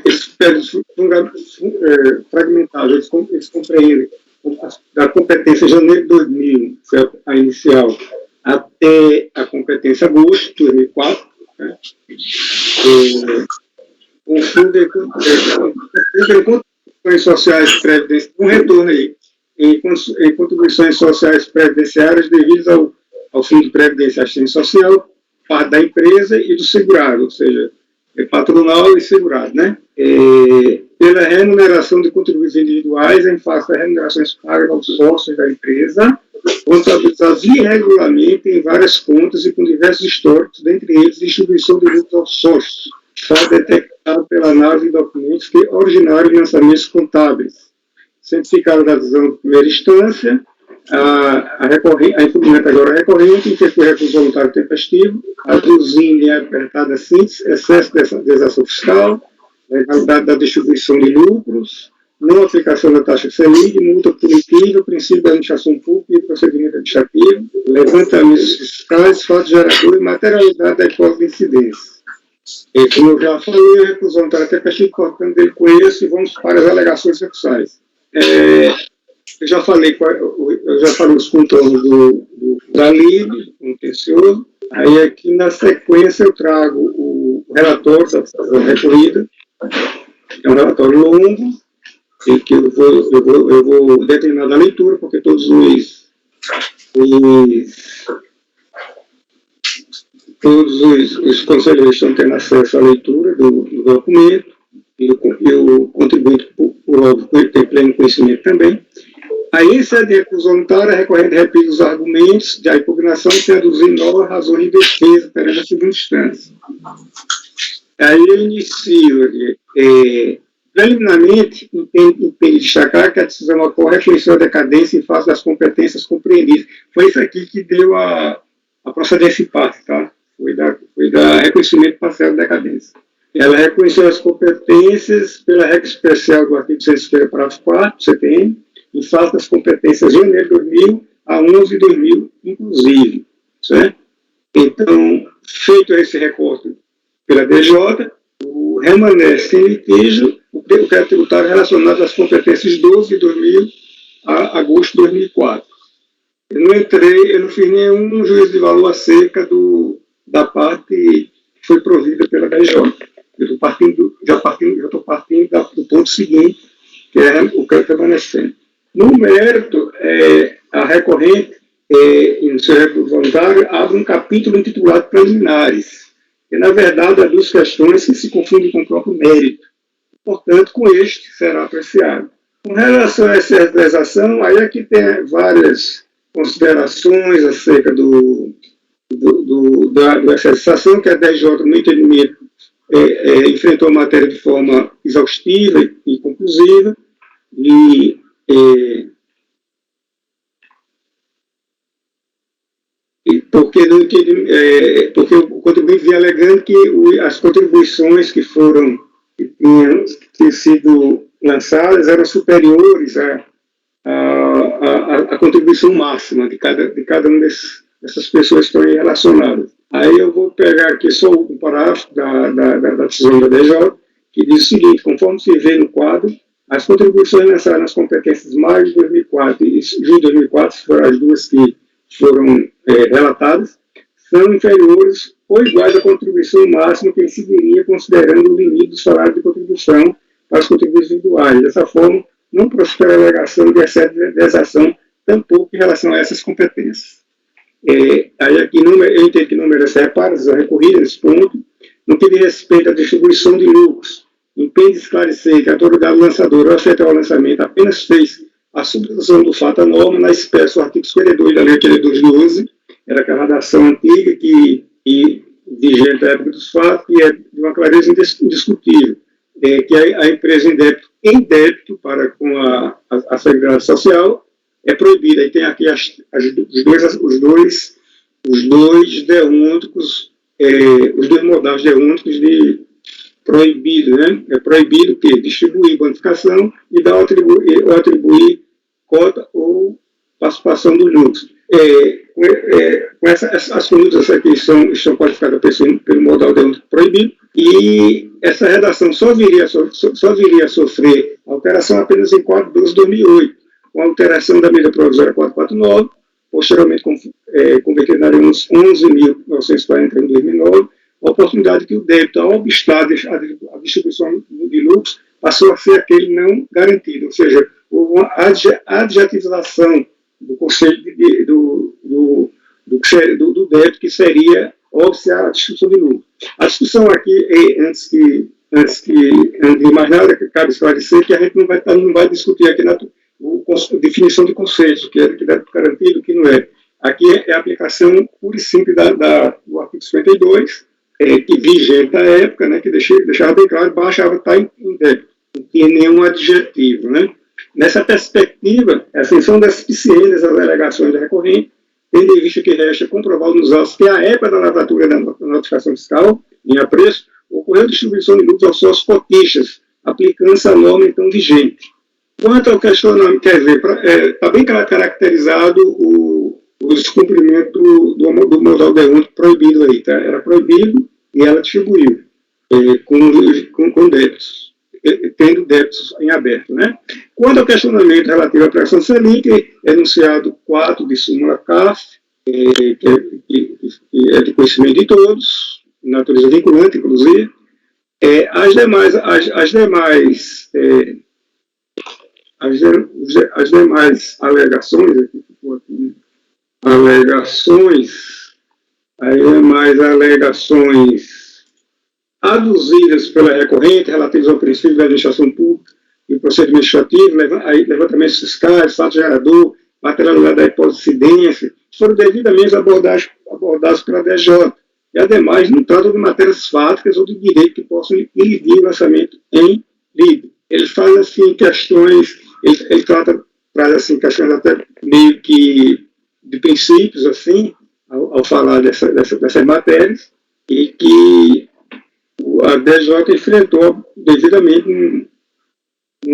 Esses períodos fragmentados, eles compreendem da competência de janeiro de 2000, foi a inicial, até a competência agosto de 2004, né? Confundem contribuições sociais previdenciárias, um retorno aí, em contribuições sociais previdenciárias devidas ao Fundo de Previdência e Assistência Social, parte da empresa e do segurado, ou seja, patronal e segurado, né? Pela remuneração de contribuintes individuais em face das remunerações pagas aos sócios da empresa, contabilizados irregularmente em várias contas e com diversos históricos, dentre eles distribuição de lucros aos sócios, só detectado pela análise de documentos que originaram lançamentos contábeis. Certificado da decisão de primeira instância, a impugnação agora recorrente, interpor recurso voluntário tempestivo, aduzindo em apertada síntese, excesso de exação fiscal, legalidade da distribuição de lucros, não aplicação da taxa Selic, multa punitiva, princípio da administração pública e procedimento administrativo, levantamentos fiscais, fato gerador e materialidade da hipótese de incidência. Como eu já falei, a recurso voluntário tempestivo, cortando dele com esse, vamos para as alegações recursais. Eu já falei os contornos da LIB, contencioso. Aí aqui na sequência eu trago o relatório da decisão recorrida. É um relatório longo, e que eu vou determinar da leitura, porque todos os conselheiros estão tendo acesso à leitura do documento, e o contribuinte, por óbvio, tem pleno conhecimento também. Aí, em sede de recurso voluntário, a recorrente repete os argumentos da impugnação sem aduzir novas razões de defesa perante a segunda instância. Aí eu inicio, preliminarmente, entende destacar que a decisão ocorre reconhecendo a decadência em face das competências compreendidas. Foi isso aqui que deu a procedência em parte, tá? Foi dar reconhecimento parcial da decadência. Ela reconheceu as competências pela regra especial do artigo 150, parágrafo 4 do CTN, em face das competências de janeiro de 2000 a 11 de 2000, inclusive. Certo? Então, feito esse recorte pela DJ, remanesce em litígio o crédito tributário relacionado às competências de 12 de 2000 a agosto de 2004. Eu não fiz nenhum juízo de valor acerca da parte que foi provida pela DJ. Eu estou partindo do ponto seguinte, que é o crédito remanescente. No mérito, a recorrente, no seu recurso voluntário, abre um capítulo intitulado Preliminares, que, na verdade, há duas questões que se confundem com o próprio mérito. Portanto, com este será apreciado. Com relação a essa exceção, aí aqui tem várias considerações acerca do excesso de sanção, que a DJ, no entendimento, enfrentou a matéria de forma exaustiva e conclusiva, porque o contribuinte vinha alegando que as contribuições que tinham sido lançadas eram superiores à contribuição máxima de cada uma dessas pessoas que estão aí relacionadas. Aí eu vou pegar aqui só o último parágrafo da decisão da DJ, que diz o seguinte: conforme se vê no quadro, as contribuições lançadas nas competências de maio de 2004 e julho de 2004, foram as duas que foram relatadas, são inferiores ou iguais à contribuição máxima que incidiria considerando o limite do salário de contribuição para os contribuintes individuais. Dessa forma, não prospera a alegação de excesso de exação, tampouco em relação a essas competências. Aí aqui eu entendo que não merece reparos, a recorrida nesse ponto. No que diz respeito à distribuição de lucros, impede esclarecer que a autoridade lançadora, ao efetuar o lançamento, apenas fez a substituição do fato à norma na espécie do artigo 52 da Lei 8212, era aquela redação antiga e vigente à época dos fatos, que é de uma clareza indiscutível, que a empresa em débito para com a Seguridade Social é proibida. Aí tem aqui os dois deônticos, os dois modais deônticos de proibido, né? É proibido que distribuir bonificação e dar ou atribuir cota ou participação dos lucros. Com as condutas aqui estão qualificadas pelo modal deôntico proibido, e essa redação só viria a sofrer alteração apenas em 4/12/2008, com a alteração da medida provisória 449, posteriormente convertida na Lei 11.940 em 2009, a oportunidade que o débito, ao obstar a distribuição de lucros, passou a ser aquele não garantido, ou seja, houve uma adjetivação do conceito do débito, que seria obstar a distribuição de lucros. A discussão aqui, antes de mais nada, cabe esclarecer que a gente não vai discutir aqui a definição de conceitos, o que deve ser garantido, o que não é. Aqui é a aplicação pura e simples do artigo 52, que vigente à época, né, que deixava bem claro, baixava estar em débito, não tinha nenhum adjetivo, né. Nessa perspectiva, a ascensão das suficiências das alegações da recorrente, tendo em vista que resta comprovar nos autos que a época da lavratura da notificação fiscal, em apreço, ocorreu distribuição de lucros aos sócios cotistas, aplicando-se a norma então vigente. Quanto ao questionamento, quer dizer, está bem caracterizado o descumprimento do modal deôntico proibido aí, tá? Era proibido e ela distribuiu com débitos, tendo débitos em aberto, né? Quanto ao questionamento relativo à pressão Selic, enunciado 4 de súmula CAF, que é de conhecimento de todos, natureza vinculante, inclusive, as demais alegações, aduzidas pela recorrente relativas ao princípio da administração pública e o procedimento administrativo, levantamentos fiscais, fato gerador, materialidade da hipótese de incidência, foram devidamente abordados pela DJ. E, ademais, não tratam de matérias fáticas ou de direito que possam incidir o lançamento em livre. Ele faz, assim, questões, ele traz, assim, questões até meio que de princípios, assim, ao falar dessas matérias, e que a DJ enfrentou devidamente, não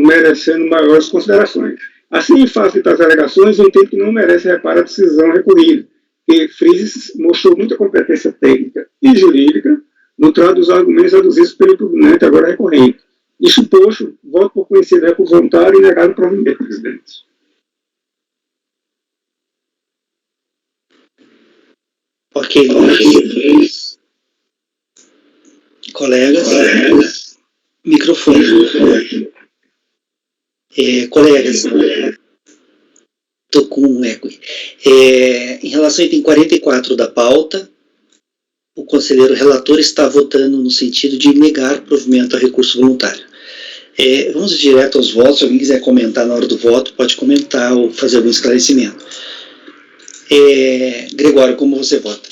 merecendo maiores considerações. Assim, em face das alegações, eu entendo que não merece reparo a decisão recorrida, que Frises mostrou muita competência técnica e jurídica no trato dos argumentos aduzidos pelo impugnante, agora recorrente. Isso posto, voto por conhecer recurso voluntário e negado o provimento, presidente.
Ok. Colegas, microfone. Colegas, estou com um eco. Em relação ao item 44 da pauta, o conselheiro relator está votando no sentido de negar provimento a recurso voluntário. Vamos direto aos votos. Se alguém quiser comentar na hora do voto, pode comentar ou fazer algum esclarecimento. Gregório, como você vota?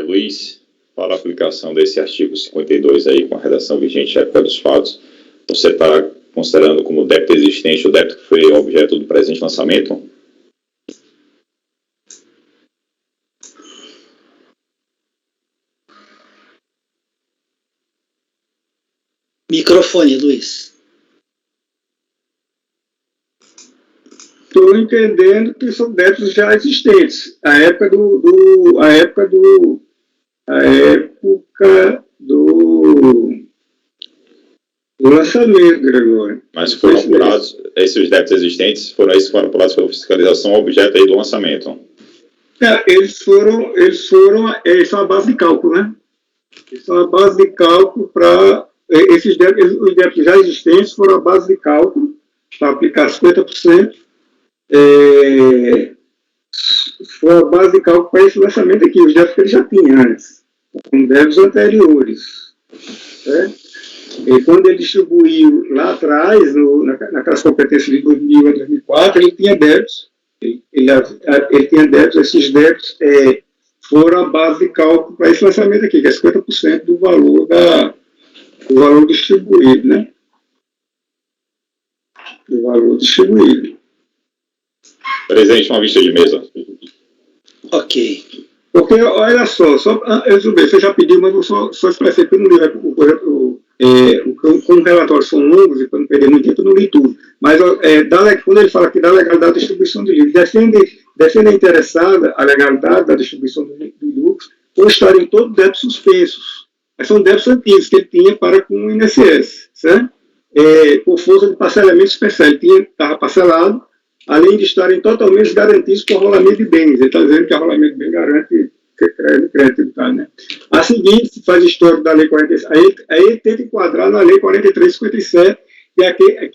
Luiz, para a aplicação desse artigo 52 aí, com a redação vigente à época dos fatos, você está considerando como débito existente o débito que foi objeto do presente lançamento?
Microfone, Luiz.
Estou entendendo que são débitos já existentes. A época do lançamento, Gregório.
Mas foram apurados, esses débitos existentes, foram esses que foram apurados pela fiscalização objeto aí do lançamento.
Eles são a base de cálculo, né? Eles são a base de cálculo para... os débitos já existentes foram a base de cálculo para aplicar 50%. Foi a base de cálculo para esse lançamento aqui, os débitos que ele já tinha antes, com débitos anteriores. Certo? E quando ele distribuiu lá atrás, naquelas competências de 2000 a 2004, ele tinha débitos. Ele tinha débitos, esses débitos foram a base de cálculo para esse lançamento aqui, que é 50% do valor distribuído, né? Do valor distribuído.
Presente, uma vista de mesa.
Ok.
Porque, olha só, você já pediu, mas eu só expressei, porque eu não li, como relatórios são longos, e para não perder muito tempo, eu não li tudo. Mas quando ele fala que da legalidade da distribuição de livros, defende a interessada a legalidade da distribuição de lucros, por estarem todos débitos suspensos. Mas são débitos antigos que ele tinha para com o INSS, certo? Por força de parcelamento especial. Ele estava parcelado, além de estarem totalmente garantidos por rolamento de bens. Ele está dizendo que a rolamento de bens garante crédito, tá, né? A seguinte, se faz histórico da Lei 46, aí ele tenta enquadrar na Lei 4357, que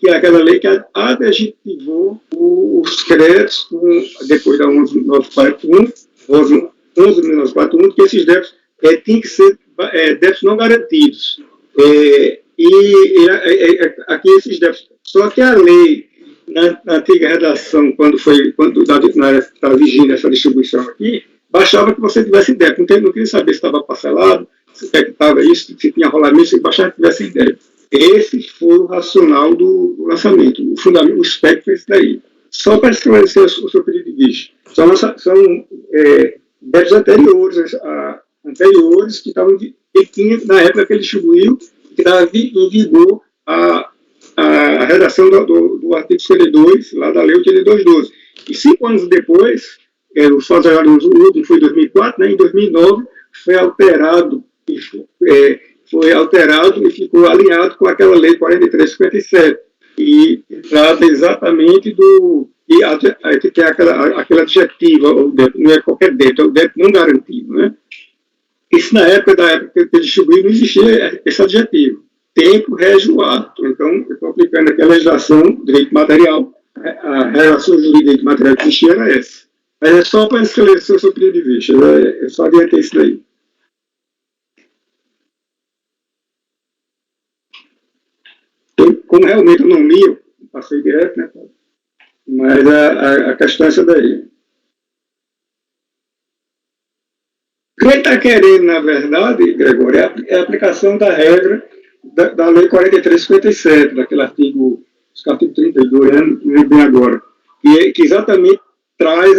é aquela lei que adjetivou os créditos depois da 11.941, que esses débitos tinham que ser débitos não garantidos. Aqui esses débitos. Só que a lei, na antiga redação, quando estava vigindo essa distribuição aqui, bastava que você tivesse débito. Não queria saber se estava parcelado, se estava isso, se tinha rolamento, se bastava que tivesse débito. Esse foi o racional do lançamento. O fundamento, o espectro foi esse daí. Só para esclarecer o seu pedido de vista. São débitos anteriores que estavam ele tinha, na época que ele distribuiu, que estava em vigor a redação do artigo 52, lá da Lei 8212. E 5 anos depois, o último foi em 2004, né, em 2009 foi alterado e ficou alinhado com aquela Lei 4357. E trata exatamente que tem aquela adjetiva, não é qualquer débito, é o débito não garantido, né? Isso na época que ele distribuiu não existia esse adjetivo. Tempo rege o ato. Então, eu estou aplicando aqui a legislação do direito material. A relação jurídica de direito material que existia era essa. Mas é só para esclarecer o seu pedido de vista. Eu só adiantei isso daí. Como realmente eu não li, eu passei direto, né? Mas a questão é essa daí. O que ele está querendo, na verdade, Gregório, é a aplicação da regra da Lei 4357, daquele artigo 32, não lembro bem agora, que exatamente traz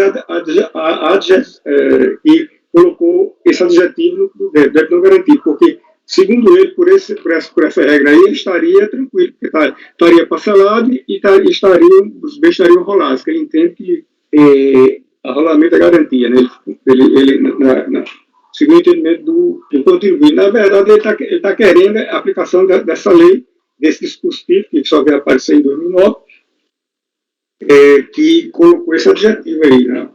e colocou esse adjetivo no débito não garantido, porque, segundo ele, por essa regra aí, ele estaria tranquilo, porque estaria parcelado e os bens estariam rolados, que ele entende que arrolamento é garantia, né? Segundo o entendimento do contribuinte. Na verdade, ele está querendo a aplicação dessa lei, desse dispositivo, que só veio aparecer em 2009, que colocou esse adjetivo aí, né?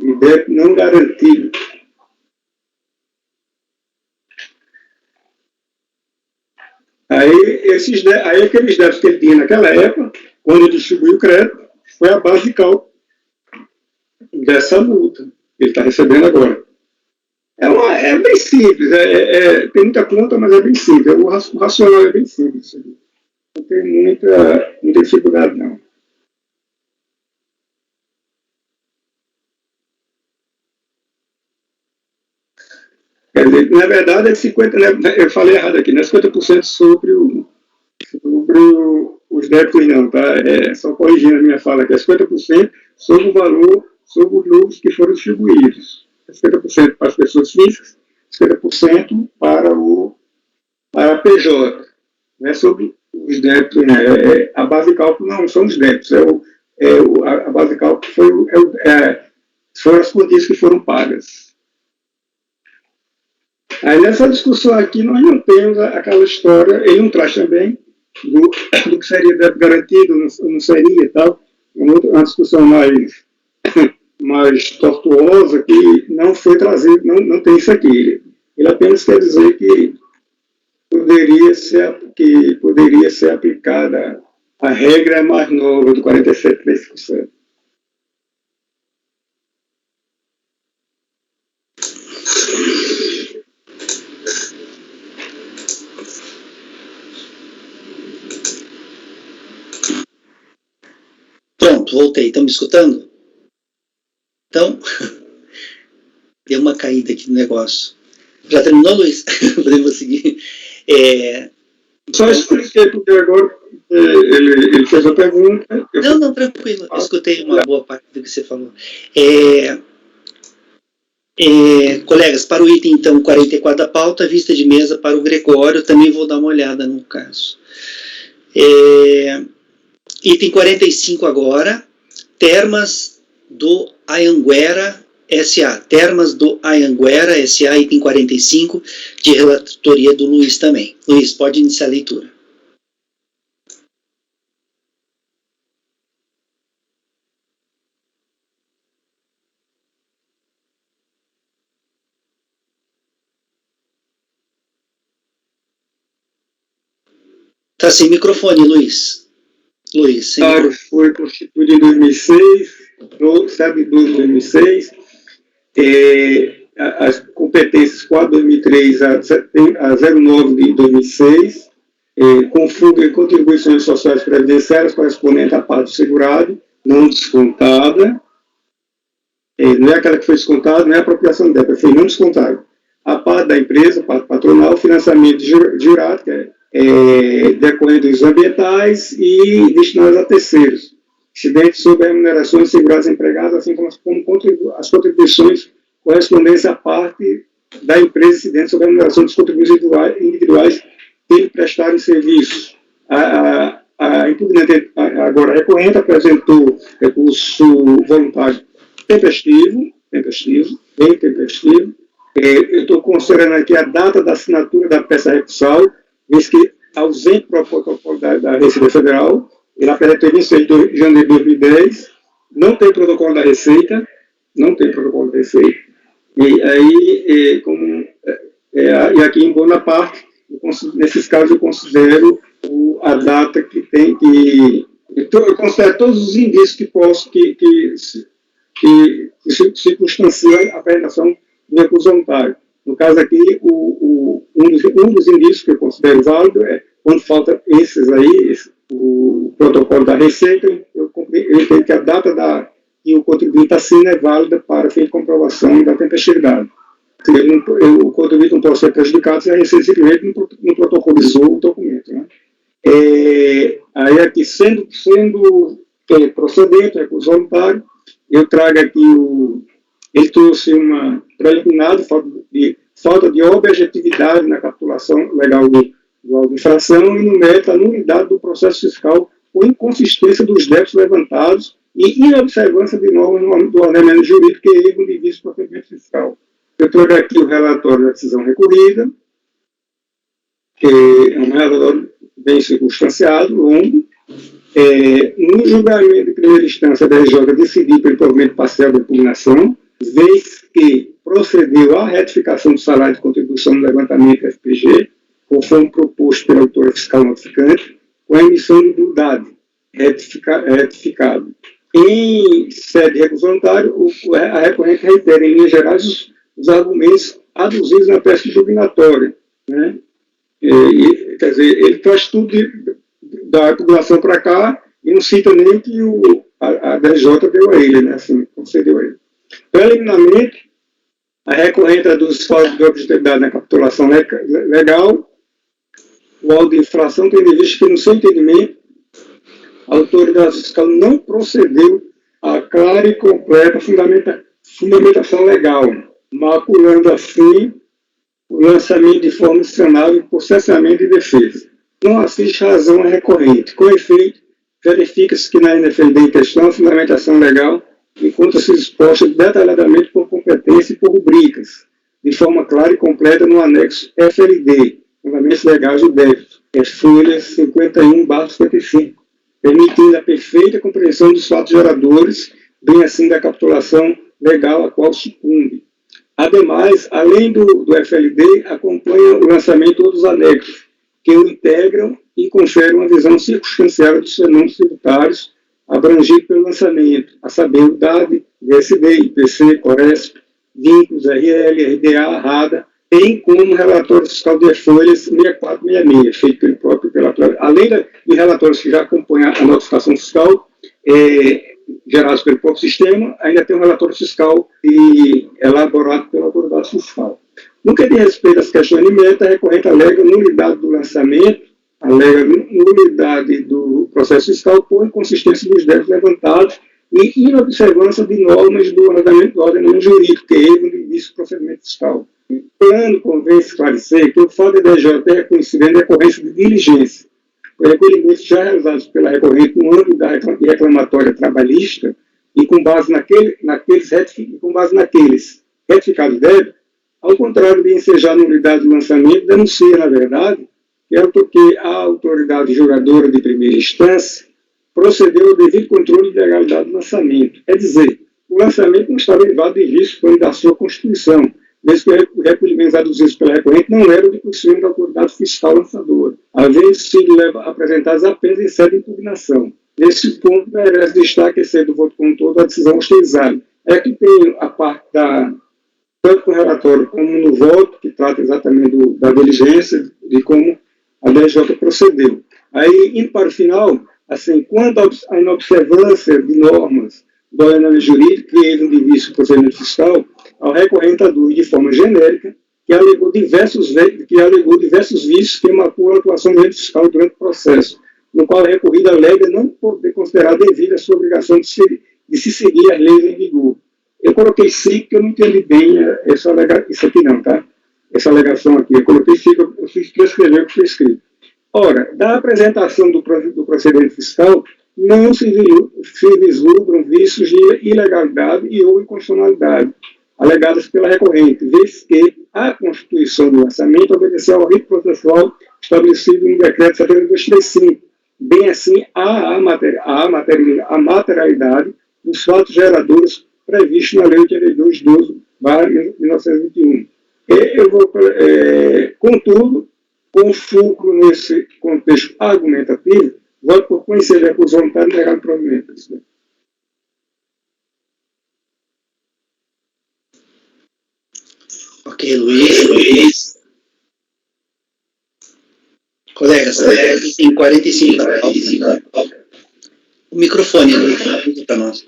O débito não garantido. Aí aqueles débitos que ele tinha naquela época, quando ele distribuiu o crédito, foi a base de cálculo dessa multa que ele está recebendo agora. É bem simples, tem muita conta, mas é bem simples. O racional é bem simples. Não tem muita dificuldade, não. Quer dizer, na verdade, é 50%, né, eu falei errado aqui, não é 50% sobre os débitos, não, tá? Só corrigindo a minha fala aqui, é 50% sobre o valor, sobre os lucros que foram distribuídos. 50% para as pessoas físicas, 50% para a PJ. Não é sobre os débitos, né? A base de cálculo não são os débitos, a base de cálculo foram as quantias que foram pagas. Aí nessa discussão aqui nós não temos aquela história, ele não traz também do que seria débito garantido, não seria e tal, uma discussão mais tortuosa que não foi trazido, não tem isso aqui. Ele apenas quer dizer que poderia ser aplicada a regra mais nova do 47,3%.
Pronto, voltei. Estão me escutando? Então, deu uma caída aqui no negócio. Já terminou, Luiz? Podemos seguir.
Só expliquei, porque agora ele fez a pergunta.
Não, tranquilo. Eu escutei uma boa parte do que você falou. Colegas, para o item, então, 44 da pauta, vista de mesa para o Gregório, também vou dar uma olhada no caso. Item 45 agora, Termas do Anhanguera S.A. Termas do Anhanguera S.A., item 45, de relatoria do Luiz também. Luiz, pode iniciar a leitura. Está sem microfone, Luiz. Luiz, sem microfone.
Foi constituído em 2006, servidor de 2006, as competências 4/2003 a 09 de 2006, com fundo em contribuições sociais previdenciárias correspondente à parte do segurado, não descontada, não é aquela que foi descontada, não é a apropriação dela, foi não descontada. A parte da empresa, a parte patronal, financiamento jurado, que decorrente dos ambientais e destinados a terceiros, incidentes sobre a remuneração de segurados empregados, assim como as contribuições correspondentes à parte da empresa incidentes sobre a remuneração dos contribuintes individuais que prestarem serviço. A impugnante, agora recorrente, apresentou recurso voluntário tempestivo, bem tempestivo. Eu estou considerando aqui a data da assinatura da peça recursal, visto que ausente protocolo da Receita Federal, ele apresentou em 26 de janeiro de 2010, não tem protocolo da Receita, e aí, e aqui em boa parte, nesses casos eu considero a data que tem que... Eu considero todos os indícios que circunstanciam a apresentação do recurso voluntário. No caso aqui, um dos indícios que eu considero válido é quando falta esses aí, o protocolo da Receita, eu entendo que a data que o contribuinte assina é válida para fim de comprovação da tempestividade. O contribuinte não pode ser prejudicado se a Receita simplesmente não protocolizou o documento. Né? Aí aqui, sendo procedente, recurso voluntário, eu trago aqui ele trouxe uma preliminar de falta de objetividade na capitulação legal de infração e no mérito a nulidade do processo fiscal por inconsistência dos débitos levantados e inobservância de normas do ordenamento jurídico que erram de vício do procedimento fiscal. Eu trago aqui o relatório da decisão recorrida, que é um relatório bem circunstanciado, longo. No julgamento de primeira instância da RJ decidiu pelo provimento parcial da impugnação, vez que procedeu à retificação do salário de contribuição no levantamento FPG, conforme proposto pela autora fiscal notificante, com a emissão do dado retificado. Em sede de recurso voluntário, a recorrente reitera, em linhas gerais, os argumentos aduzidos na peça impugnatória. Né? Quer dizer, ele traz tudo da impugnação para cá e não cita nem que a DJ deu a ele, né? Assim, concedeu a ele. Preliminarmente, A recorrente dos fatos de objetividade na capitulação legal, o auto de infração, tendo em vista que, no seu entendimento, a autoridade fiscal não procedeu a clara e completa fundamentação legal, maculando assim o lançamento de forma institucional e processamento de defesa. Não assiste razão à recorrente. Com efeito, verifica-se que na NFLD em questão a fundamentação legal encontra-se exposta detalhadamente por competência e por rubricas, de forma clara e completa no anexo FLD, Fundamentos Legais do Débito, folha 51/55, permitindo a perfeita compreensão dos fatos geradores, bem assim da capitulação legal a qual sucumbe. Ademais, além do FLD, acompanha o lançamento de outros anexos, que o integram e conferem uma visão circunstanciada dos fenômenos tributários abrangidos pelo lançamento, a saber, o DAD, DSD, IPC, CORESP, vínculos, RL, RDA, RADA, bem como o relatório fiscal de folhas 6466, feito pelo próprio, além de relatórios que já acompanham a notificação fiscal, gerados pelo próprio sistema, ainda tem um relatório fiscal elaborado pela autoridade fiscal. No que diz respeito às questões de meta, a recorrente alega nulidade do lançamento, alega nulidade do processo fiscal por inconsistência dos débitos levantados e inobservância de normas do ordenamento jurídico, que é erro de início do procedimento fiscal. O plano convém esclarecer que o fato de DG ter reconhecido a decorrência de diligência, os recolhimentos já realizados pela recorrente no âmbito da reclamatória trabalhista e com base naqueles retificados débitos, ao contrário de ensejar a nulidade do lançamento, denuncia, na verdade, que a autoridade julgadora de primeira instância procedeu ao devido controle de legalidade do lançamento. É dizer, o lançamento não estava derivado de vício quando da sua Constituição, mesmo que os recolhimentos aduzidos pela recorrente não eram de conhecimento da autoridade fiscal lançadora, havendo sido apresentados apenas em sede de impugnação. Nesse ponto, merece destaque do voto contor da decisão hostilizada. É que tem a parte tanto no relatório como no voto, que trata exatamente da diligência, de como a DRJ procedeu. Aí, indo para o final, assim, quanto à inobservância de normas do ordenamento jurídico que erram de vício do procedimento fiscal, ao recorrente aduz de forma genérica que alegou diversos vícios que maculam a atuação do ente fiscal durante o processo, no qual a recorrida alega não poder considerar devida a sua obrigação de se seguir as leis em vigor. Eu coloquei 5, porque eu não entendi bem isso aqui não, tá? Essa alegação aqui. Eu coloquei 5, eu fiz transcrever o que foi escrito. Ora, da apresentação do procedimento fiscal, não se vislumbram vícios de ilegalidade e ou inconstitucionalidade alegadas pela recorrente, vez que a constituição do lançamento obedeceu ao rito processual estabelecido no decreto 7235, bem assim a materialidade dos fatos geradores previstos na Lei 8212/1921. Contudo, com fulcro nesse contexto argumentativo, voto por conhecer a recurso voluntário e negado provimento.
Ok, Luiz. Colegas, tem 45 da pauta. O microfone para nós.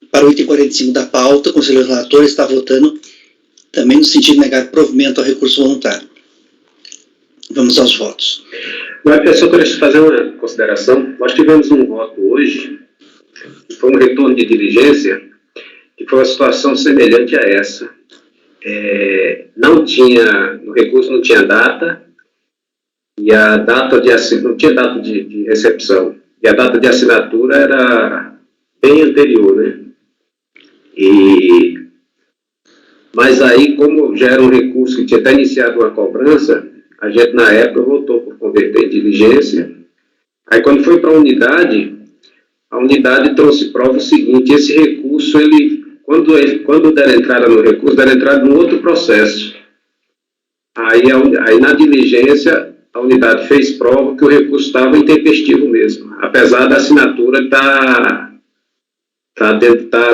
Para o item 45 da pauta, o conselheiro relator está votando também no sentido de negar provimento ao recurso voluntário. Vamos aos votos.
Eu só queria fazer uma consideração. Nós tivemos um voto hoje, que foi um retorno de diligência, que foi uma situação semelhante a essa. No recurso não tinha data, e a data não tinha data de recepção, e a data de assinatura era bem anterior, né? Mas aí, como já era um recurso que tinha até iniciado uma cobrança, a gente na época votou por converter em diligência. Aí quando foi para a unidade trouxe prova o seguinte: esse recurso, quando der entrada no recurso, der entrada num outro processo. Aí na diligência, a unidade fez prova que o recurso estava intempestivo mesmo, apesar da assinatura estar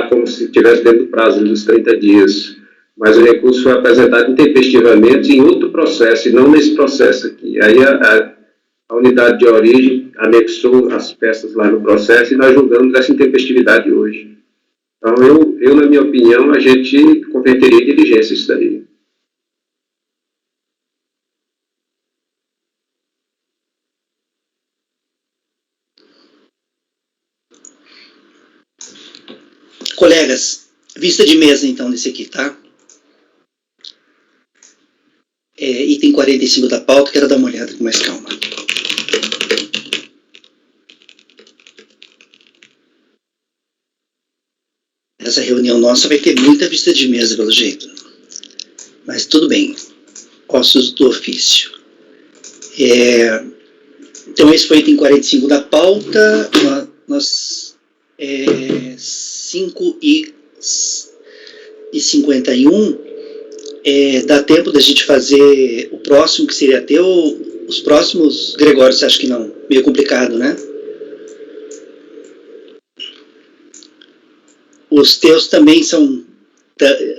como se estivesse dentro do prazo dos 30 dias. Mas o recurso foi apresentado intempestivamente em outro processo, e não nesse processo aqui. Aí a unidade de origem anexou as peças lá no processo, e nós julgamos essa intempestividade hoje. Então, eu, na minha opinião, a gente converteria em diligência isso daí.
Colegas, vista de mesa então desse aqui, tá? Item 45 da pauta, quero dar uma olhada com mais calma. Essa reunião nossa vai ter muita vista de mesa, pelo jeito. Mas tudo bem. Ossos do ofício. Então, esse foi o item 45 da pauta. Nós 5h51. Dá tempo da gente fazer o próximo, que seria até os próximos. Gregório, você acha que não? Meio complicado, né? Os teus também são,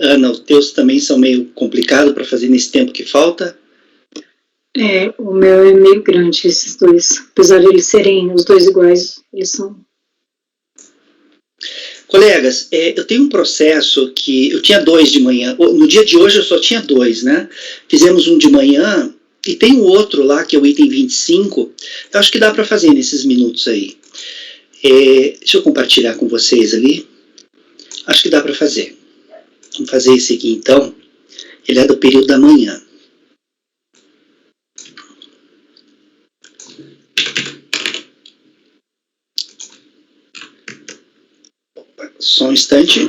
Ana, os teus também são meio complicados para fazer nesse tempo que falta?
O meu é meio grande, esses dois. Apesar de eles serem os dois iguais, eles são...
Colegas, eu tenho um processo que eu tinha 2 de manhã, no dia de hoje eu só tinha 2, né? Fizemos um de manhã e tem um outro lá, que é o item 25, eu acho que dá para fazer nesses minutos aí. Deixa eu compartilhar com vocês ali. Acho que dá para fazer. Vamos fazer esse aqui então. Ele é do período da manhã. Só um instante.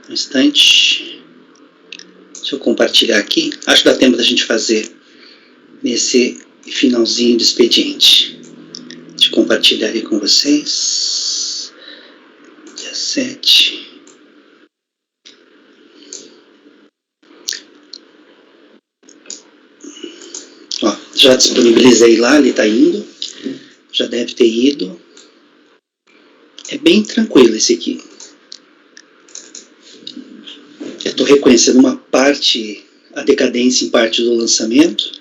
Um instante. Deixa eu compartilhar aqui. Acho que dá tempo da gente fazer nesse finalzinho do expediente. Deixa eu compartilhar aí com vocês. Dia 7. Ó, já disponibilizei lá, ele está indo. Já deve ter ido. É bem tranquilo esse aqui. Eu estou reconhecendo uma parte, a decadência em parte do lançamento.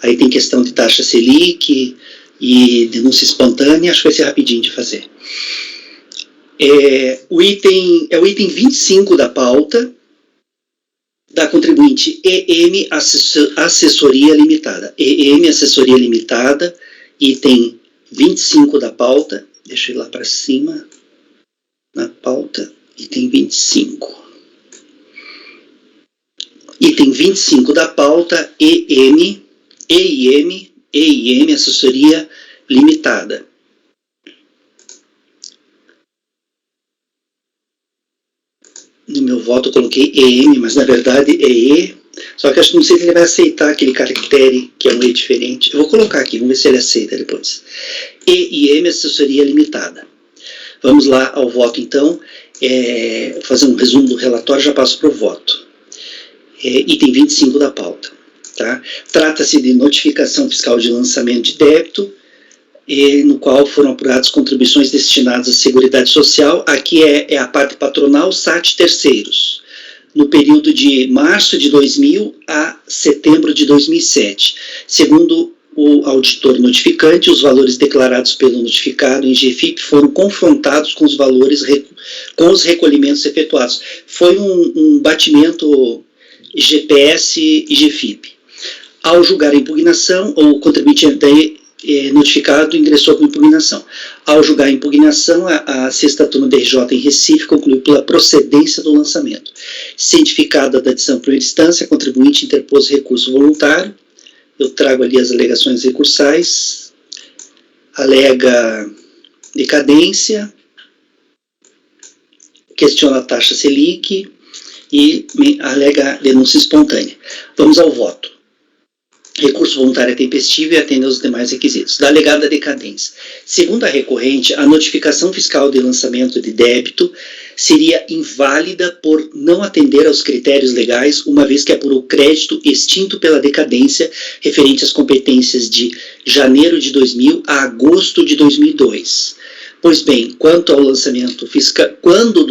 Aí tem questão de taxa Selic e denúncia espontânea. Acho que vai ser rapidinho de fazer. O item 25 da pauta, da contribuinte EM Assessoria Limitada. EM Assessoria Limitada, item 25 da pauta. Deixa eu ir lá para cima, na pauta, item 25. Item 25 da pauta, EIM Assessoria Limitada. No meu voto eu coloquei EM, mas na verdade é E. Só que acho que não sei se ele vai aceitar aquele caractere que é um E diferente. Eu vou colocar aqui, vamos ver se ele aceita depois. EIM Assessoria Limitada. Vamos lá ao voto então. Fazer um resumo do relatório, já passo para o voto. Item 25 da pauta. Tá? Trata-se de notificação fiscal de lançamento de débito, no qual foram apuradas contribuições destinadas à Seguridade Social. Aqui é a parte patronal, SAT terceiros, no período de março de 2000 a setembro de 2007. Segundo o auditor notificante, os valores declarados pelo notificado em GFIP foram confrontados com os valores, com os recolhimentos efetuados. Foi um batimento GPS e GFIP. Ao julgar a impugnação, o contribuinte notificado ingressou com impugnação. Ao julgar a impugnação, a sexta turma da RJ em Recife concluiu pela procedência do lançamento. Cientificada da decisão por instância, a contribuinte interpôs recurso voluntário. Eu trago ali as alegações recursais. Alega decadência, questiona a taxa Selic e alega denúncia espontânea. Vamos ao voto. Recurso voluntário é tempestivo e atende aos demais requisitos. Da alegada decadência. Segundo a recorrente, a notificação fiscal de lançamento de débito seria inválida por não atender aos critérios legais, uma vez que apurou crédito extinto pela decadência referente às competências de janeiro de 2000 a agosto de 2002. Pois bem, quando do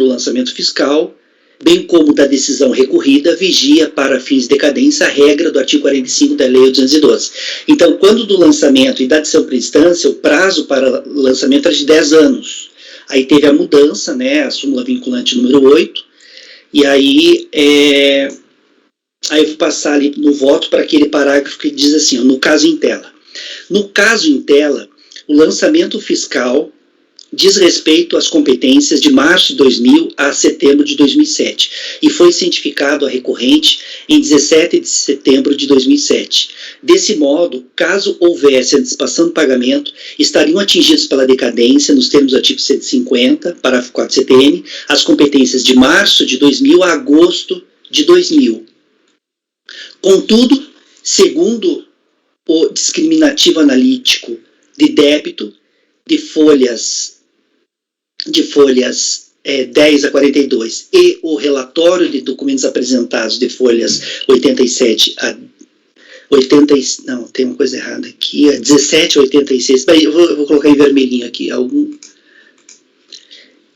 lançamento fiscal, bem como da decisão recorrida, vigia para fins de decadência a regra do artigo 45 da Lei 812. Então, quando do lançamento e da decisão por instância, o prazo para lançamento era de 10 anos. Aí teve a mudança, né, a súmula vinculante número 8, e aí eu vou passar ali no voto para aquele parágrafo que diz assim, ó, no caso em tela. No caso em tela, o lançamento fiscal diz respeito às competências de março de 2000 a setembro de 2007 e foi cientificado a recorrente em 17 de setembro de 2007. Desse modo, caso houvesse antecipação do pagamento, estariam atingidos pela decadência, nos termos do artigo 150, parágrafo 4 CTN, as competências de março de 2000 a agosto de 2000. Contudo, segundo o discriminativo analítico de débito de folhas 10 a 42 e o relatório de documentos apresentados de folhas 87 a 80, não, tem uma coisa errada aqui, 17 a 86, eu vou colocar em vermelhinho aqui,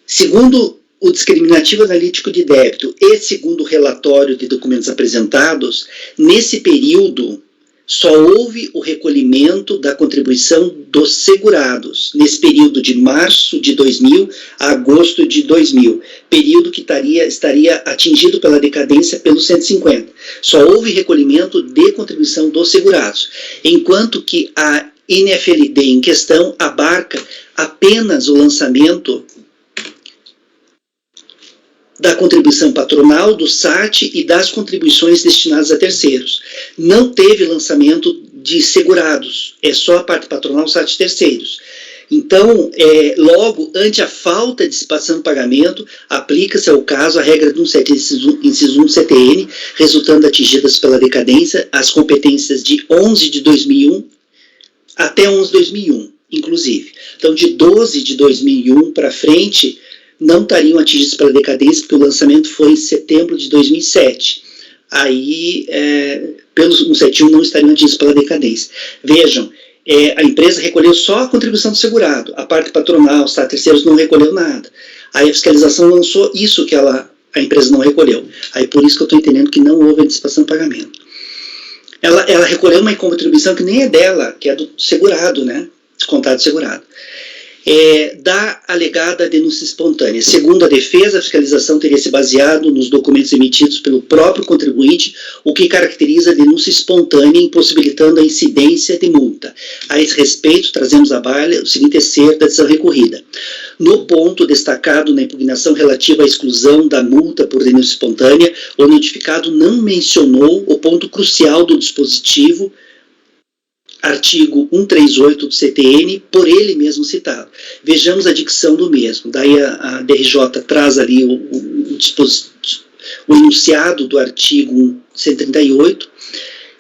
segundo o discriminativo analítico de débito e segundo o relatório de documentos apresentados, nesse período só houve o recolhimento da contribuição dos segurados, nesse período de março de 2000 a agosto de 2000, período que estaria atingido pela decadência pelo 150. Só houve recolhimento de contribuição dos segurados, enquanto que a NFLD em questão abarca apenas o lançamento da contribuição patronal, do SAT e das contribuições destinadas a terceiros. Não teve lançamento de segurados, é só a parte patronal, SAT e terceiros. Então, logo, ante a falta de antecipação do pagamento, aplica-se ao caso a regra do 17, inciso 1 CTN, resultando atingidas pela decadência as competências de 11 de 2001 até 11 de 2001, inclusive. Então, de 12 de 2001 para frente, não estariam atingidos pela decadência, porque o lançamento foi em setembro de 2007. Aí, pelo 171, não estariam atingidos pela decadência. Vejam, a empresa recolheu só a contribuição do segurado, a parte patronal, os terceiros não recolheu nada. Aí a fiscalização lançou isso que a empresa não recolheu. Aí por isso que eu estou entendendo que não houve antecipação do pagamento. Ela recolheu uma contribuição que nem é dela, que é do segurado, né? Descontado do segurado. Da alegada denúncia espontânea. Segundo a defesa, a fiscalização teria se baseado nos documentos emitidos pelo próprio contribuinte, o que caracteriza a denúncia espontânea, impossibilitando a incidência de multa. A esse respeito, trazemos à baila o seguinte excerto da decisão recorrida. No ponto destacado na impugnação relativa à exclusão da multa por denúncia espontânea, o notificado não mencionou o ponto crucial do dispositivo artigo 138 do CTN, por ele mesmo citado. Vejamos a dicção do mesmo. Daí a DRJ traz ali o enunciado do artigo 138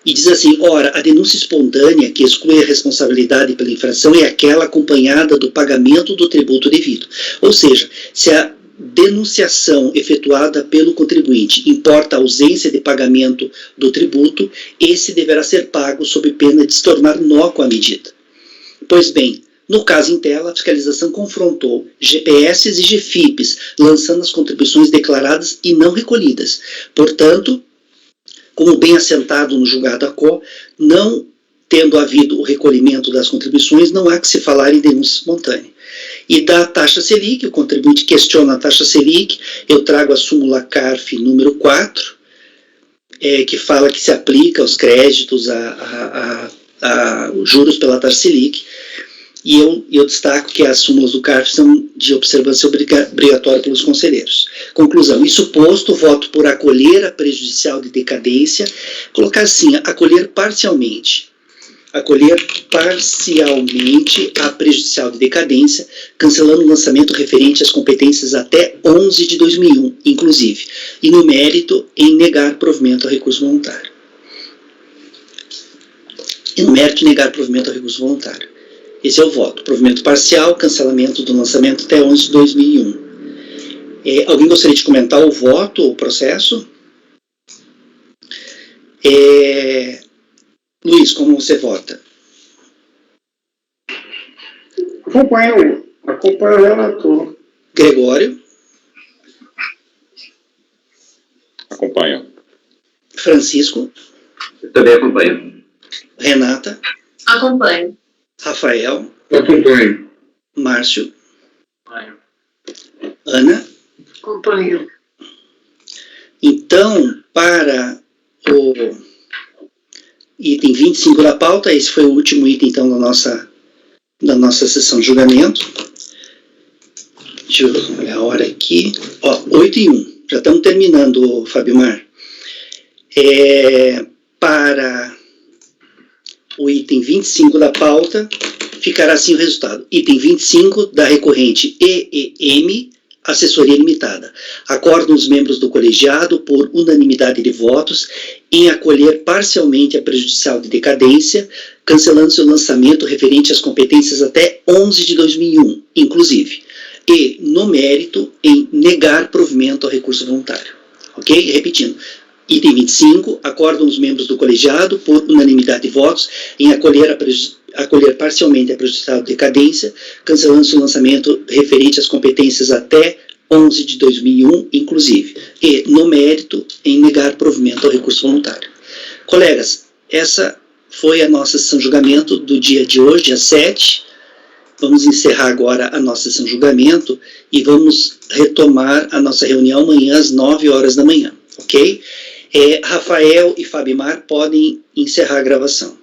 e diz assim, ora, a denúncia espontânea que exclui a responsabilidade pela infração é aquela acompanhada do pagamento do tributo devido. Ou seja, se a denunciação efetuada pelo contribuinte importa a ausência de pagamento do tributo, esse deverá ser pago sob pena de se tornar inócua a medida. Pois bem, no caso em tela, a fiscalização confrontou GPS e GFIPs, lançando as contribuições declaradas e não recolhidas. Portanto, como bem assentado no julgado ACO, não tendo havido o recolhimento das contribuições, não há que se falar em denúncia espontânea. E da taxa Selic, o contribuinte questiona a taxa Selic, eu trago a súmula CARF número 4, que fala que se aplica aos créditos, a juros pela taxa Selic, e eu destaco que as súmulas do CARF são de observância obrigatória pelos conselheiros. Conclusão, isso posto, voto por acolher a prejudicial de decadência, colocar assim, acolher parcialmente a prejudicial de decadência, cancelando o lançamento referente às competências até 11 de 2001, inclusive, e no mérito em negar provimento ao recurso voluntário. Esse é o voto. Provimento parcial, cancelamento do lançamento até 11 de 2001. Alguém gostaria de comentar o voto, o processo? Luiz, como você vota?
Acompanho o relator.
Gregório?
Acompanho.
Francisco,
Eu também acompanho.
Renata,
Acompanho.
Rafael,
Acompanho.
Márcio, Ana.
Acompanho.
Então, para o item 25 da pauta, esse foi o último item, então, da nossa sessão de julgamento. Deixa eu olhar a hora aqui. Ó, 8:01. Já estamos terminando, Fabimar. Para o item 25 da pauta, ficará assim o resultado. Item 25 da recorrente EEM, Assessoria Limitada. Acordam os membros do colegiado, por unanimidade de votos, em acolher parcialmente a prejudicial de decadência, cancelando seu lançamento referente às competências até 11 de 2001, inclusive. E, no mérito, em negar provimento ao recurso voluntário. Ok? Repetindo. Item 25, acordam os membros do colegiado, por unanimidade de votos, em acolher parcialmente a prejudicial de decadência, cancelando seu lançamento referente às competências até 11 de 2001, inclusive. E, no mérito, em negar provimento ao recurso voluntário. Colegas, essa foi a nossa sessão de julgamento do dia de hoje, dia 7. Vamos encerrar agora a nossa sessão de julgamento e vamos retomar a nossa reunião amanhã às 9 horas da manhã, ok? Rafael e Fabimar podem encerrar a gravação.